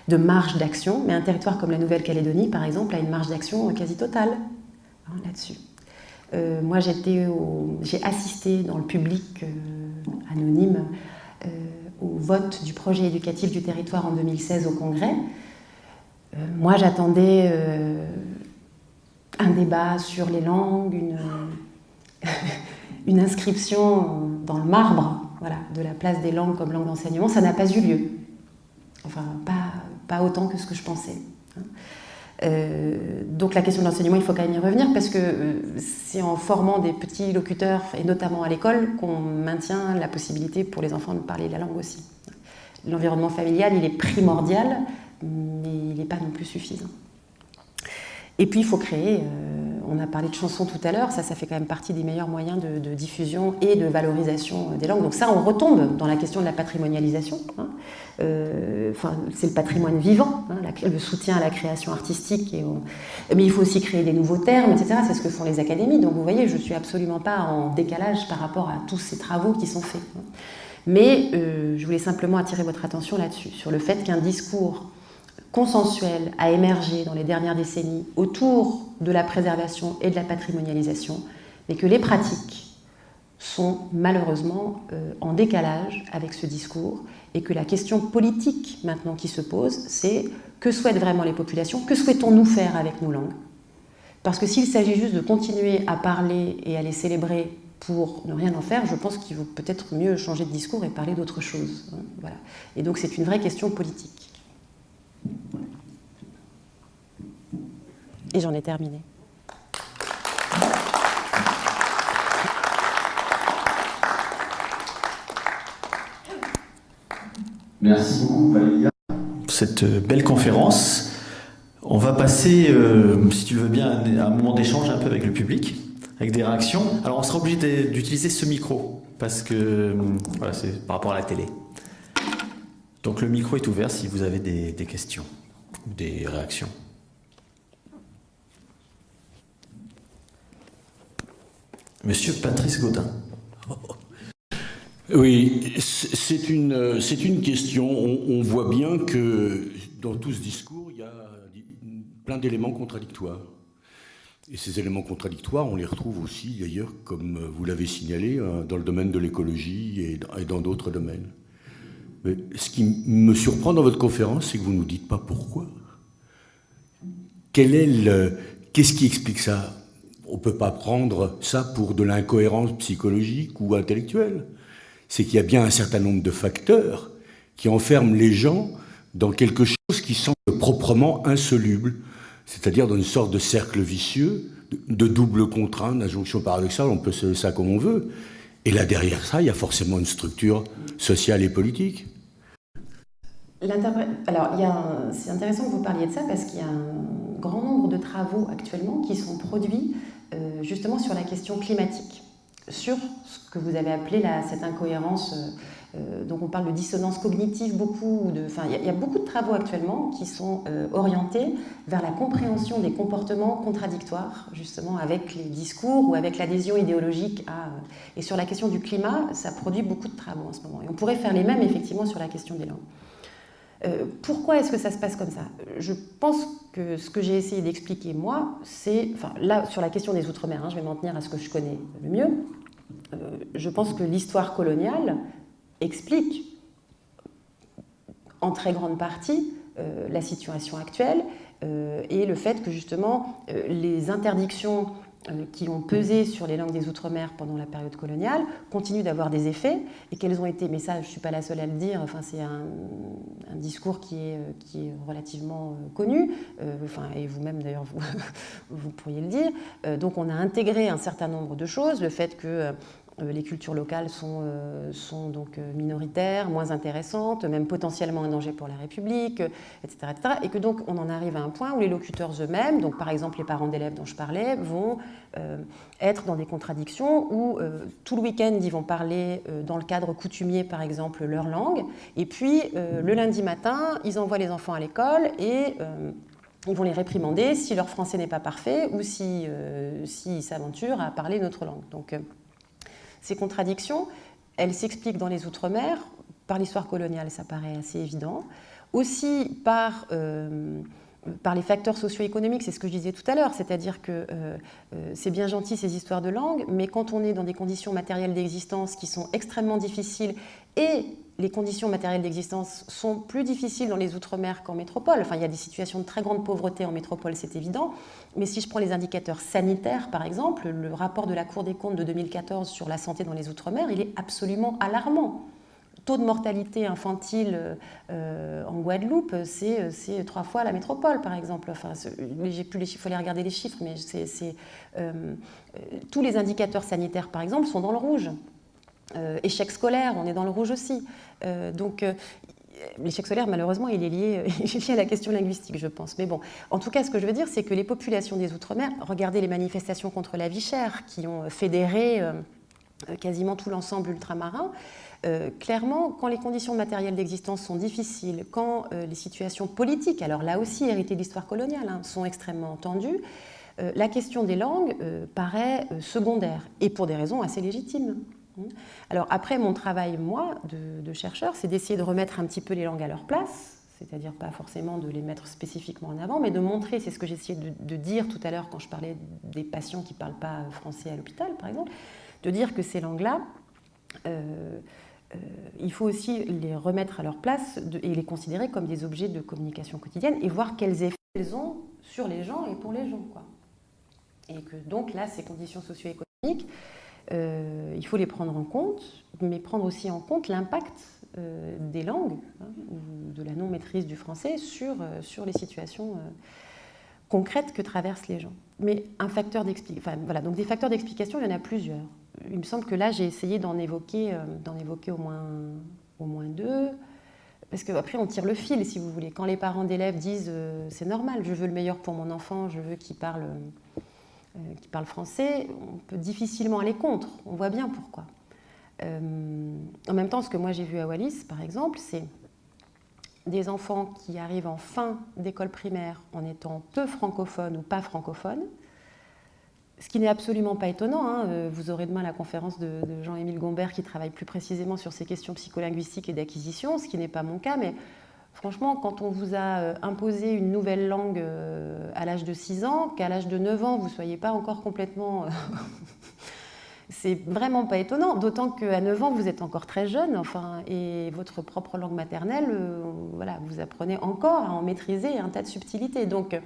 de marge d'action, mais un territoire comme la Nouvelle-Calédonie, par exemple, a une marge d'action quasi totale là-dessus. Moi, j'ai assisté dans le public anonyme au vote du projet éducatif du territoire en 2016 au Congrès. Moi, j'attendais un débat sur les langues, une inscription dans le marbre, voilà, de la place des langues comme langue d'enseignement. Ça n'a pas eu lieu. Enfin, pas autant que ce que je pensais. Donc la question de l'enseignement, il faut quand même y revenir parce que c'est en formant des petits locuteurs, et notamment à l'école, qu'on maintient la possibilité pour les enfants de parler la langue aussi. L'environnement familial, il est primordial, mais il n'est pas non plus suffisant. Et puis il faut créer, on a parlé de chansons tout à l'heure, ça fait quand même partie des meilleurs moyens de diffusion et de valorisation des langues. Donc ça, on retombe dans la question de la patrimonialisation. C'est le patrimoine vivant, le soutien à la création artistique. Mais il faut aussi créer des nouveaux termes, etc. C'est ce que font les académies. Donc vous voyez, je ne suis absolument pas en décalage par rapport à tous ces travaux qui sont faits. Mais je voulais simplement attirer votre attention là-dessus, sur le fait qu'un discours consensuel a émergé dans les dernières décennies autour de la préservation et de la patrimonialisation, mais que les pratiques sont malheureusement en décalage avec ce discours et que la question politique maintenant qui se pose, c'est que souhaitent vraiment les populations, que souhaitons-nous faire avec nos langues ? Parce que s'il s'agit juste de continuer à parler et à les célébrer pour ne rien en faire, je pense qu'il vaut peut-être mieux changer de discours et parler d'autre chose. Voilà. Et donc c'est une vraie question politique. Et j'en ai terminé. Merci beaucoup Valéria pour cette belle conférence. On va passer, si tu le veux bien, à un moment d'échange un peu avec le public, avec des réactions. Alors on sera obligé d'utiliser ce micro, parce que voilà, c'est par rapport à la télé. Donc le micro est ouvert si vous avez des questions, des réactions. Monsieur Patrice Gaudin. Oui, c'est une question. On voit bien que dans tout ce discours, il y a plein d'éléments contradictoires. Et ces éléments contradictoires, on les retrouve aussi, d'ailleurs, comme vous l'avez signalé, dans le domaine de l'écologie et dans d'autres domaines. Mais ce qui me surprend dans votre conférence, c'est que vous ne nous dites pas pourquoi. Qu'est-ce qui explique ça? On ne peut pas prendre ça pour de l'incohérence psychologique ou intellectuelle. C'est qu'il y a bien un certain nombre de facteurs qui enferment les gens dans quelque chose qui semble proprement insoluble, c'est-à-dire dans une sorte de cercle vicieux, de double contrainte, d'injonction paradoxale, on peut se ça comme on veut. Et là, derrière ça, il y a forcément une structure sociale et politique. Alors, c'est intéressant que vous parliez de ça parce qu'il y a un grand nombre de travaux actuellement qui sont produits justement sur la question climatique, sur ce que vous avez appelé cette incohérence. Donc on parle de dissonance cognitive beaucoup. Il y a beaucoup de travaux actuellement qui sont orientés vers la compréhension des comportements contradictoires, justement avec les discours ou avec l'adhésion idéologique et sur la question du climat, ça produit beaucoup de travaux en ce moment. Et on pourrait faire les mêmes effectivement sur la question des langues. Pourquoi est-ce que ça se passe comme ça? Je pense que ce que j'ai essayé d'expliquer, moi, c'est... là, sur la question des Outre-mer, je vais m'en tenir à ce que je connais le mieux. Je pense que l'histoire coloniale explique, en très grande partie, la situation actuelle et le fait que, justement, les interdictions qui ont pesé sur les langues des Outre-mer pendant la période coloniale continuent d'avoir des effets et qu'elles ont été, mais ça je ne suis pas la seule à le dire, c'est un discours qui est relativement connu, et vous-même d'ailleurs vous pourriez le dire. Donc on a intégré un certain nombre de choses, le fait que les cultures locales sont donc minoritaires, moins intéressantes, même potentiellement un danger pour la République, etc., etc. Et que donc on en arrive à un point où les locuteurs eux-mêmes, donc par exemple les parents d'élèves dont je parlais, vont être dans des contradictions où tout le week-end ils vont parler dans le cadre coutumier par exemple leur langue, et puis le lundi matin ils envoient les enfants à l'école et ils vont les réprimander si leur français n'est pas parfait ou s'ils s'aventurent à parler une autre langue. Donc ces contradictions, elles s'expliquent dans les Outre-mer, par l'histoire coloniale, ça paraît assez évident, aussi par les facteurs socio-économiques, c'est ce que je disais tout à l'heure, c'est-à-dire que c'est bien gentil ces histoires de langue, mais quand on est dans des conditions matérielles d'existence qui sont extrêmement difficiles, et les conditions matérielles d'existence sont plus difficiles dans les Outre-mer qu'en métropole, il y a des situations de très grande pauvreté en métropole, c'est évident, mais si je prends les indicateurs sanitaires, par exemple, le rapport de la Cour des comptes de 2014 sur la santé dans les Outre-mer, il est absolument alarmant. Taux de mortalité infantile en Guadeloupe, c'est 3 fois la métropole, par exemple. J'ai plus les chiffres, il faut aller regarder les chiffres, mais tous les indicateurs sanitaires, par exemple, sont dans le rouge. Échec scolaire, on est dans le rouge aussi. L'échec scolaire, malheureusement, il est lié à la question linguistique, je pense. Mais bon, en tout cas, ce que je veux dire, c'est que les populations des Outre-mer, regardez les manifestations contre la vie chère qui ont fédéré quasiment tout l'ensemble ultramarin. Clairement, quand les conditions matérielles d'existence sont difficiles, quand les situations politiques, alors là aussi héritées de l'histoire coloniale, sont extrêmement tendues, la question des langues paraît secondaire, et pour des raisons assez légitimes. Alors après, mon travail, moi, de chercheur, c'est d'essayer de remettre un petit peu les langues à leur place, c'est-à-dire pas forcément de les mettre spécifiquement en avant, mais de montrer, c'est ce que j'essayais de dire tout à l'heure quand je parlais des patients qui ne parlent pas français à l'hôpital, par exemple, de dire que ces langues-là, il faut aussi les remettre à leur place et les considérer comme des objets de communication quotidienne et voir quels effets elles ont sur les gens et pour les gens, quoi. Et que donc là, ces conditions socio-économiques, il faut les prendre en compte, mais prendre aussi en compte l'impact des langues, ou de la non-maîtrise du français sur les situations concrètes que traversent les gens. Mais un facteur donc des facteurs d'explication, il y en a plusieurs. Il me semble que là, j'ai essayé d'en évoquer au moins deux, parce qu'après, on tire le fil, si vous voulez. Quand les parents d'élèves disent « c'est normal, je veux le meilleur pour mon enfant, je veux qu'il parle français », on peut difficilement aller contre. On voit bien pourquoi. En même temps, ce que moi j'ai vu à Wallis, par exemple, c'est des enfants qui arrivent en fin d'école primaire en étant peu francophones ou pas francophones, ce qui n'est absolument pas étonnant. Vous aurez demain la conférence de Jean-Émile Gombert qui travaille plus précisément sur ces questions psycholinguistiques et d'acquisition, ce qui n'est pas mon cas, mais franchement, quand on vous a imposé une nouvelle langue à l'âge de 6 ans, qu'à l'âge de 9 ans, vous ne soyez pas encore complètement... C'est vraiment pas étonnant, d'autant qu'à 9 ans, vous êtes encore très jeune, et votre propre langue maternelle, vous apprenez encore à en maîtriser un tas de subtilités. Donc,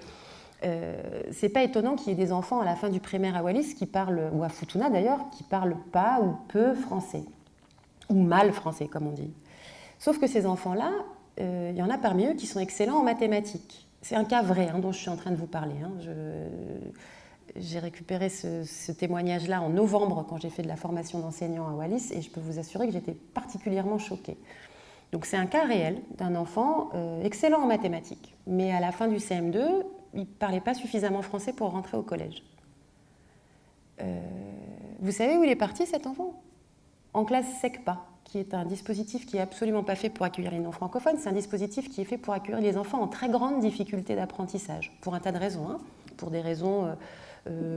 c'est pas étonnant qu'il y ait des enfants à la fin du primaire à Wallis qui parlent, ou à Futuna d'ailleurs, qui parlent pas ou peu français, ou mal français, comme on dit. Sauf que ces enfants-là, il y en a parmi eux qui sont excellents en mathématiques. C'est un cas vrai dont je suis en train de vous parler. J'ai récupéré ce témoignage-là en novembre quand j'ai fait de la formation d'enseignant à Wallis et je peux vous assurer que j'étais particulièrement choquée. Donc c'est un cas réel d'un enfant excellent en mathématiques, mais à la fin du CM2, il ne parlait pas suffisamment français pour rentrer au collège. Vous savez où il est parti cet enfant ? En classe SECPA, qui est un dispositif qui n'est absolument pas fait pour accueillir les non-francophones, c'est un dispositif qui est fait pour accueillir les enfants en très grande difficulté d'apprentissage, pour un tas de raisons, pour des raisons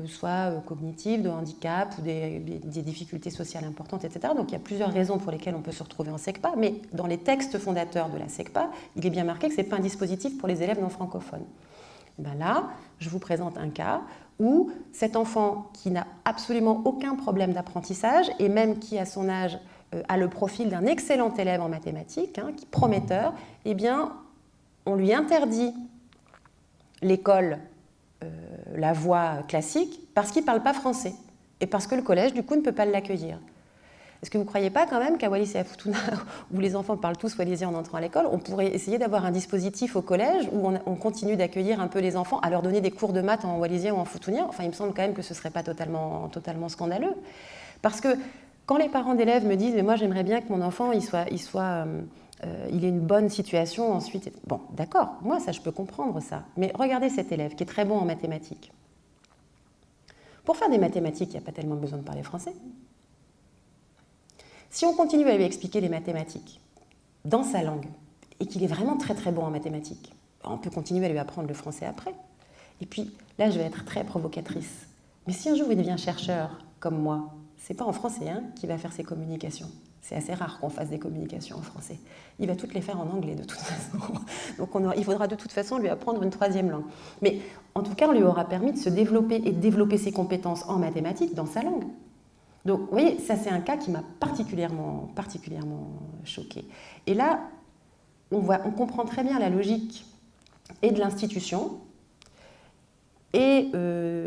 soit cognitives, de handicap, ou des difficultés sociales importantes, etc. Donc il y a plusieurs raisons pour lesquelles on peut se retrouver en SECPA, mais dans les textes fondateurs de la SECPA, il est bien marqué que ce n'est pas un dispositif pour les élèves non francophones. Ben là, je vous présente un cas où cet enfant qui n'a absolument aucun problème d'apprentissage, et même qui à son âge a le profil d'un excellent élève en mathématiques, qui est prometteur, eh bien, on lui interdit l'école, la voie classique, parce qu'il ne parle pas français, et parce que le collège, du coup, ne peut pas l'accueillir. Est-ce que vous ne croyez pas quand même qu'à Wallis et à Futuna, où les enfants parlent tous wallisien en entrant à l'école, on pourrait essayer d'avoir un dispositif au collège où on continue d'accueillir un peu les enfants, à leur donner des cours de maths en wallisien ou en futunien? Enfin, il me semble quand même que ce ne serait pas totalement scandaleux. Parce que quand les parents d'élèves me disent « mais moi j'aimerais bien que mon enfant il ait une bonne situation ensuite », bon, d'accord, moi ça je peux comprendre ça. Mais regardez cet élève qui est très bon en mathématiques. Pour faire des mathématiques, il n'y a pas tellement besoin de parler français. Si on continue à lui expliquer les mathématiques dans sa langue, et qu'il est vraiment très très bon en mathématiques, on peut continuer à lui apprendre le français après. Et puis, là je vais être très provocatrice. Mais si un jour il devient chercheur, comme moi, c'est pas en français qu'il va faire ses communications. C'est assez rare qu'on fasse des communications en français. Il va toutes les faire en anglais de toute façon. Donc il faudra de toute façon lui apprendre une troisième langue. Mais en tout cas, on lui aura permis de se développer et de développer ses compétences en mathématiques dans sa langue. Donc, vous voyez, ça c'est un cas qui m'a particulièrement choquée. Et là, on comprend très bien la logique et de l'institution et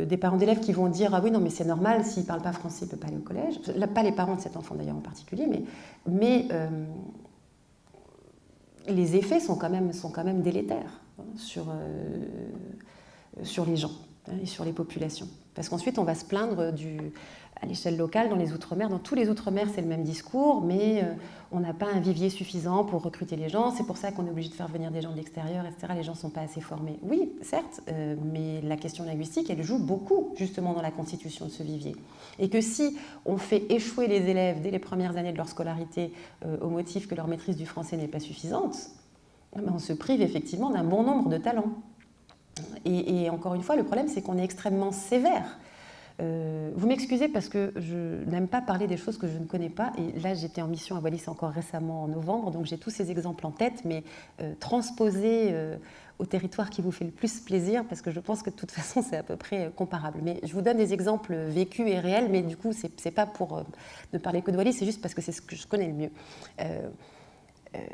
des parents d'élèves qui vont dire « Ah oui, non, mais c'est normal, s'il ne parle pas français, il ne peut pas aller au collège. » Pas les parents de cet enfant d'ailleurs en particulier, mais les effets sont quand même délétères sur les gens et sur les populations. Parce qu'ensuite, on va se plaindre à l'échelle locale, dans les Outre-mer. Dans tous les Outre-mer, c'est le même discours, mais on n'a pas un vivier suffisant pour recruter les gens. C'est pour ça qu'on est obligé de faire venir des gens de l'extérieur, etc. Les gens ne sont pas assez formés. Oui, certes, mais la question linguistique, elle joue beaucoup, justement, dans la constitution de ce vivier. Et que si on fait échouer les élèves dès les premières années de leur scolarité au motif que leur maîtrise du français n'est pas suffisante, on se prive effectivement d'un bon nombre de talents. Et encore une fois, le problème, c'est qu'on est extrêmement sévère. Vous m'excusez parce que je n'aime pas parler des choses que je ne connais pas. Et là, j'étais en mission à Wallis encore récemment en novembre, donc j'ai tous ces exemples en tête, mais transposés au territoire qui vous fait le plus plaisir, parce que je pense que de toute façon, c'est à peu près comparable. Mais je vous donne des exemples vécus et réels, mais du coup, c'est pas pour ne parler que de Wallis, c'est juste parce que c'est ce que je connais le mieux.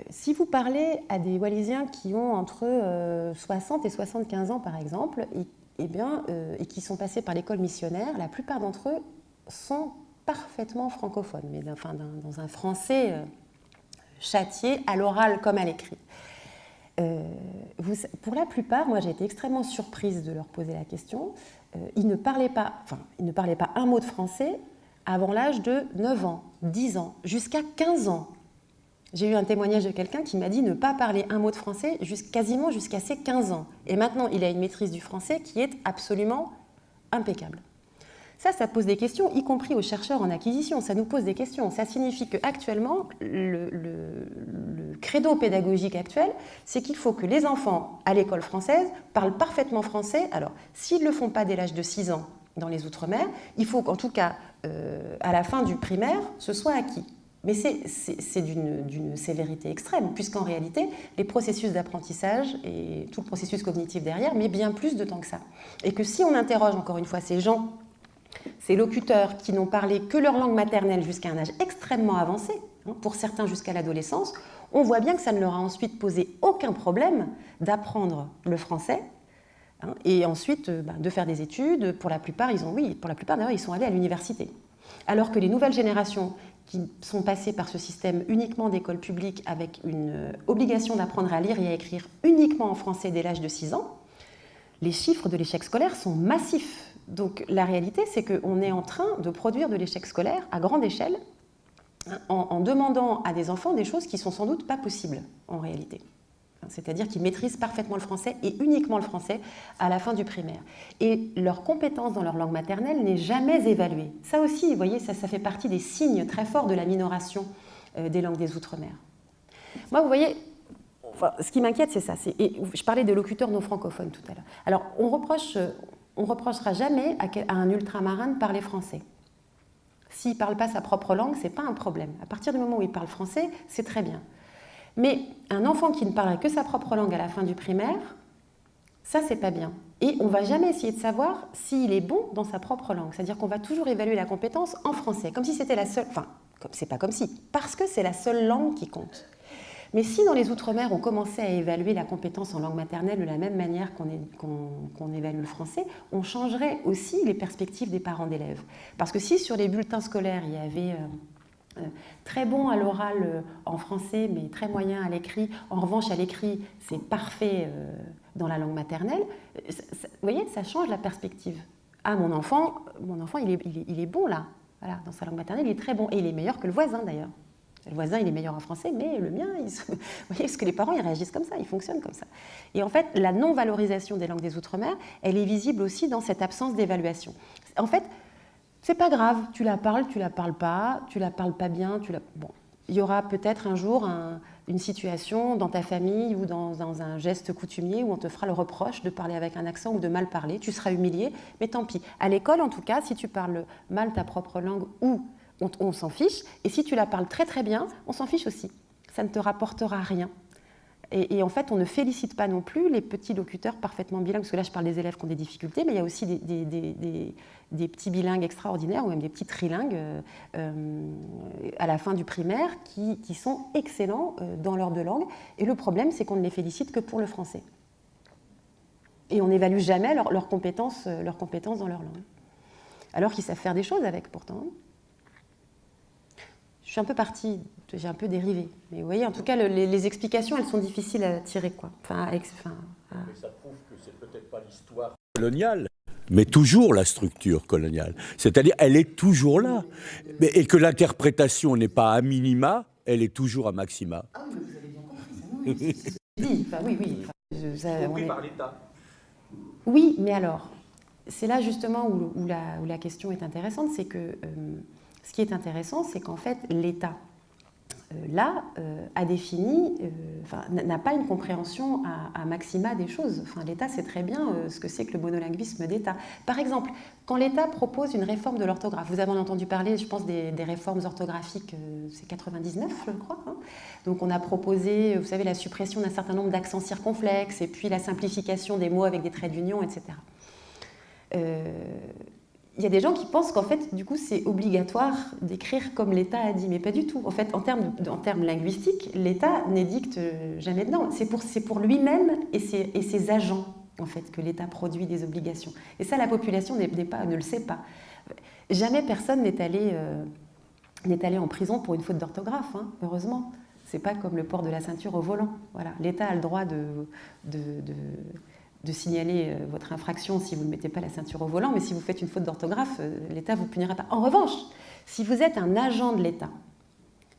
Si vous parlez à des Wallisiens qui ont entre 60 et 75 ans, par exemple, et qui sont passés par l'école missionnaire, la plupart d'entre eux sont parfaitement francophone, mais dans un français châtié à l'oral comme à l'écrit. Pour la plupart, moi j'ai été extrêmement surprise de leur poser la question, ils ne parlaient pas un mot de français avant l'âge de 9 ans, 10 ans, jusqu'à 15 ans. J'ai eu un témoignage de quelqu'un qui m'a dit ne pas parler un mot de français quasiment jusqu'à ses 15 ans. Et maintenant, il a une maîtrise du français qui est absolument impeccable. Ça pose des questions, y compris aux chercheurs en acquisition. Ça nous pose des questions. Ça signifie qu'actuellement, le credo pédagogique actuel, c'est qu'il faut que les enfants à l'école française parlent parfaitement français. Alors, s'ils ne le font pas dès l'âge de 6 ans dans les Outre-mer, il faut qu'en tout cas, à la fin du primaire, ce soit acquis. Mais c'est d'une sévérité extrême, puisqu'en réalité, les processus d'apprentissage et tout le processus cognitif derrière met bien plus de temps que ça. Et que si on interroge encore une fois ces gens, ces locuteurs qui n'ont parlé que leur langue maternelle jusqu'à un âge extrêmement avancé, pour certains jusqu'à l'adolescence, on voit bien que ça ne leur a ensuite posé aucun problème d'apprendre le français et ensuite de faire des études. Pour la plupart, d'ailleurs, ils sont allés à l'université. Alors que les nouvelles générations qui sont passées par ce système uniquement d'école publique avec une obligation d'apprendre à lire et à écrire uniquement en français dès l'âge de 6 ans, les chiffres de l'échec scolaire sont massifs. Donc la réalité, c'est qu'on est en train de produire de l'échec scolaire à grande échelle en demandant à des enfants des choses qui sont sans doute pas possibles en réalité. C'est-à-dire qu'ils maîtrisent parfaitement le français et uniquement le français à la fin du primaire. Et leur compétence dans leur langue maternelle n'est jamais évaluée. Ça aussi, vous voyez, ça fait partie des signes très forts de la minoration des langues des Outre-mer. Moi, vous voyez, ce qui m'inquiète, c'est ça. Et je parlais de locuteurs non francophones tout à l'heure. Alors, on reprochera jamais à un ultramarin de parler français. S'il ne parle pas sa propre langue, ce n'est pas un problème. À partir du moment où il parle français, c'est très bien. Mais un enfant qui ne parlerait que sa propre langue à la fin du primaire, ça, c'est pas bien. Et on ne va jamais essayer de savoir s'il est bon dans sa propre langue. C'est-à-dire qu'on va toujours évaluer la compétence en français, comme si c'était la seule... Enfin, c'est pas comme si, parce que c'est la seule langue qui compte. Mais si dans les Outre-mer, on commençait à évaluer la compétence en langue maternelle de la même manière qu'on évalue le français, on changerait aussi les perspectives des parents d'élèves. Parce que si sur les bulletins scolaires, il y avait très bon à l'oral en français, mais très moyen à l'écrit, en revanche à l'écrit, c'est parfait dans la langue maternelle, vous voyez, ça change la perspective. Ah, mon enfant il est bon là, voilà, dans sa langue maternelle, il est très bon, et il est meilleur que le voisin d'ailleurs. Le voisin, il est meilleur en français, mais le mien, vous voyez, parce que les parents, ils réagissent comme ça, ils fonctionnent comme ça. Et en fait, la non-valorisation des langues des Outre-mer, elle est visible aussi dans cette absence d'évaluation. En fait, c'est pas grave, tu la parles pas, tu la parles pas bien, bon, il y aura peut-être un jour une situation dans ta famille ou dans un geste coutumier où on te fera le reproche de parler avec un accent ou de mal parler, tu seras humilié, mais tant pis. À l'école, en tout cas, si tu parles mal ta propre langue ou on s'en fiche, et si tu la parles très très bien, on s'en fiche aussi. Ça ne te rapportera rien. Et en fait, on ne félicite pas non plus les petits locuteurs parfaitement bilingues, parce que là, je parle des élèves qui ont des difficultés, mais il y a aussi des petits bilingues extraordinaires, ou même des petits trilingues à la fin du primaire, qui sont excellents dans leurs deux langues. Et le problème, c'est qu'on ne les félicite que pour le français. Et on n'évalue jamais leurs compétences dans leur langue. Alors qu'ils savent faire des choses avec, pourtant. Je suis un peu partie, j'ai un peu dérivé. Mais vous voyez, en tout cas, les explications, elles sont difficiles à tirer, quoi. Mais ça prouve que c'est peut-être pas l'histoire coloniale, mais toujours la structure coloniale. C'est-à-dire, elle est toujours là. Et que l'interprétation n'est pas à minima, elle est toujours à maxima. Ah oui, mais vous avez bien compris ça, oui. Oui. Compris par l'État. Oui, mais alors, c'est là justement où la question est intéressante, c'est que... ce qui est intéressant, c'est qu'en fait, l'État, a défini, n'a pas une compréhension à maxima des choses. Enfin, l'État sait très bien ce que c'est que le monolinguisme d'État. Par exemple, quand l'État propose une réforme de l'orthographe, vous avez entendu parler, je pense, des réformes orthographiques, c'est 99, je crois. Hein. Donc, on a proposé, vous savez, la suppression d'un certain nombre d'accents circonflexes et puis la simplification des mots avec des traits d'union, etc. Il y a des gens qui pensent qu'en fait, du coup, c'est obligatoire d'écrire comme l'État a dit, mais pas du tout. En fait, en termes linguistiques, l'État n'édicte jamais dedans. C'est pour lui-même et ses agents, en fait, que l'État produit des obligations. Et ça, la population ne le sait pas. Jamais personne n'est allé en prison pour une faute d'orthographe, hein, heureusement. C'est pas comme le port de la ceinture au volant. Voilà. L'État a le droit de signaler votre infraction si vous ne mettez pas la ceinture au volant, mais si vous faites une faute d'orthographe, l'État ne vous punira pas. En revanche, si vous êtes un agent de l'État,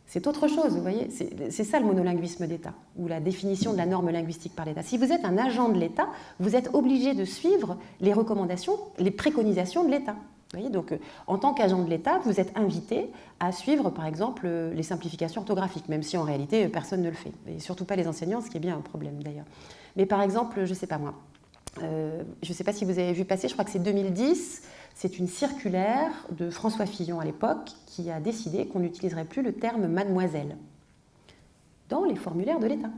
c'est autre chose, vous voyez, c'est ça le monolinguisme d'État, ou la définition de la norme linguistique par l'État. Si vous êtes un agent de l'État, vous êtes obligé de suivre les recommandations, les préconisations de l'État. Vous voyez, donc, en tant qu'agent de l'État, vous êtes invité à suivre, par exemple, les simplifications orthographiques, même si en réalité, personne ne le fait. Et surtout pas les enseignants, ce qui est bien un problème d'ailleurs. Mais par exemple, je ne sais pas moi, je ne sais pas si vous avez vu passer, je crois que c'est 2010, c'est une circulaire de François Fillon à l'époque qui a décidé qu'on n'utiliserait plus le terme mademoiselle dans les formulaires de l'État.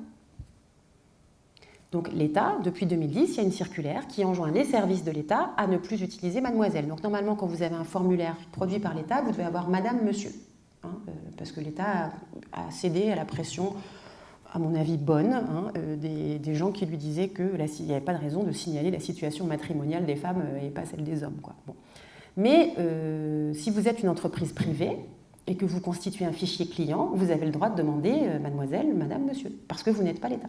Donc l'État, depuis 2010, il y a une circulaire qui enjoint les services de l'État à ne plus utiliser mademoiselle. Donc normalement, quand vous avez un formulaire produit par l'État, vous devez avoir madame, monsieur, hein, parce que l'État a cédé à la pression, à mon avis bonne, hein, des gens qui lui disaient qu'il n'y avait pas de raison de signaler la situation matrimoniale des femmes et pas celle des hommes, quoi. Bon. Mais si vous êtes une entreprise privée et que vous constituez un fichier client, vous avez le droit de demander mademoiselle, madame, monsieur, parce que vous n'êtes pas l'État.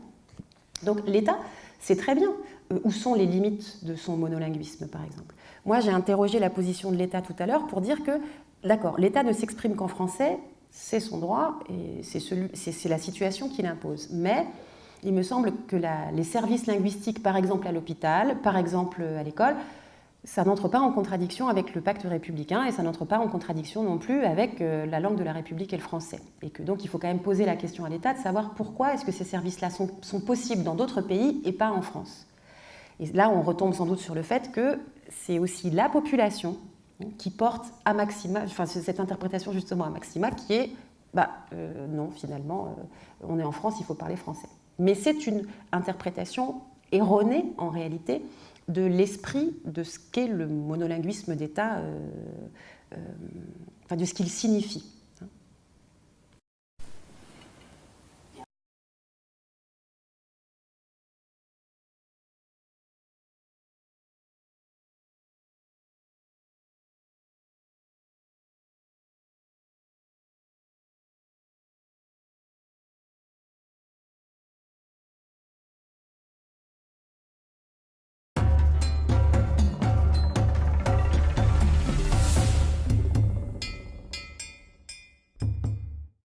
Donc l'État sait très bien où sont les limites de son monolinguisme, par exemple. Moi, j'ai interrogé la position de l'État tout à l'heure pour dire que, d'accord, l'État ne s'exprime qu'en français, c'est son droit et c'est la situation qu'il impose. Mais il me semble que les services linguistiques, par exemple à l'hôpital, par exemple à l'école, ça n'entre pas en contradiction avec le pacte républicain et ça n'entre pas en contradiction non plus avec la langue de la République et le français. Et que donc il faut quand même poser la question à l'État de savoir pourquoi est-ce que ces services-là sont possibles dans d'autres pays et pas en France. Et là, on retombe sans doute sur le fait que c'est aussi la population qui porte à maxima, enfin cette interprétation justement à maxima qui est, non, finalement, on est en France, il faut parler français. Mais c'est une interprétation erronée en réalité de l'esprit de ce qu'est le monolinguisme d'État, de ce qu'il signifie.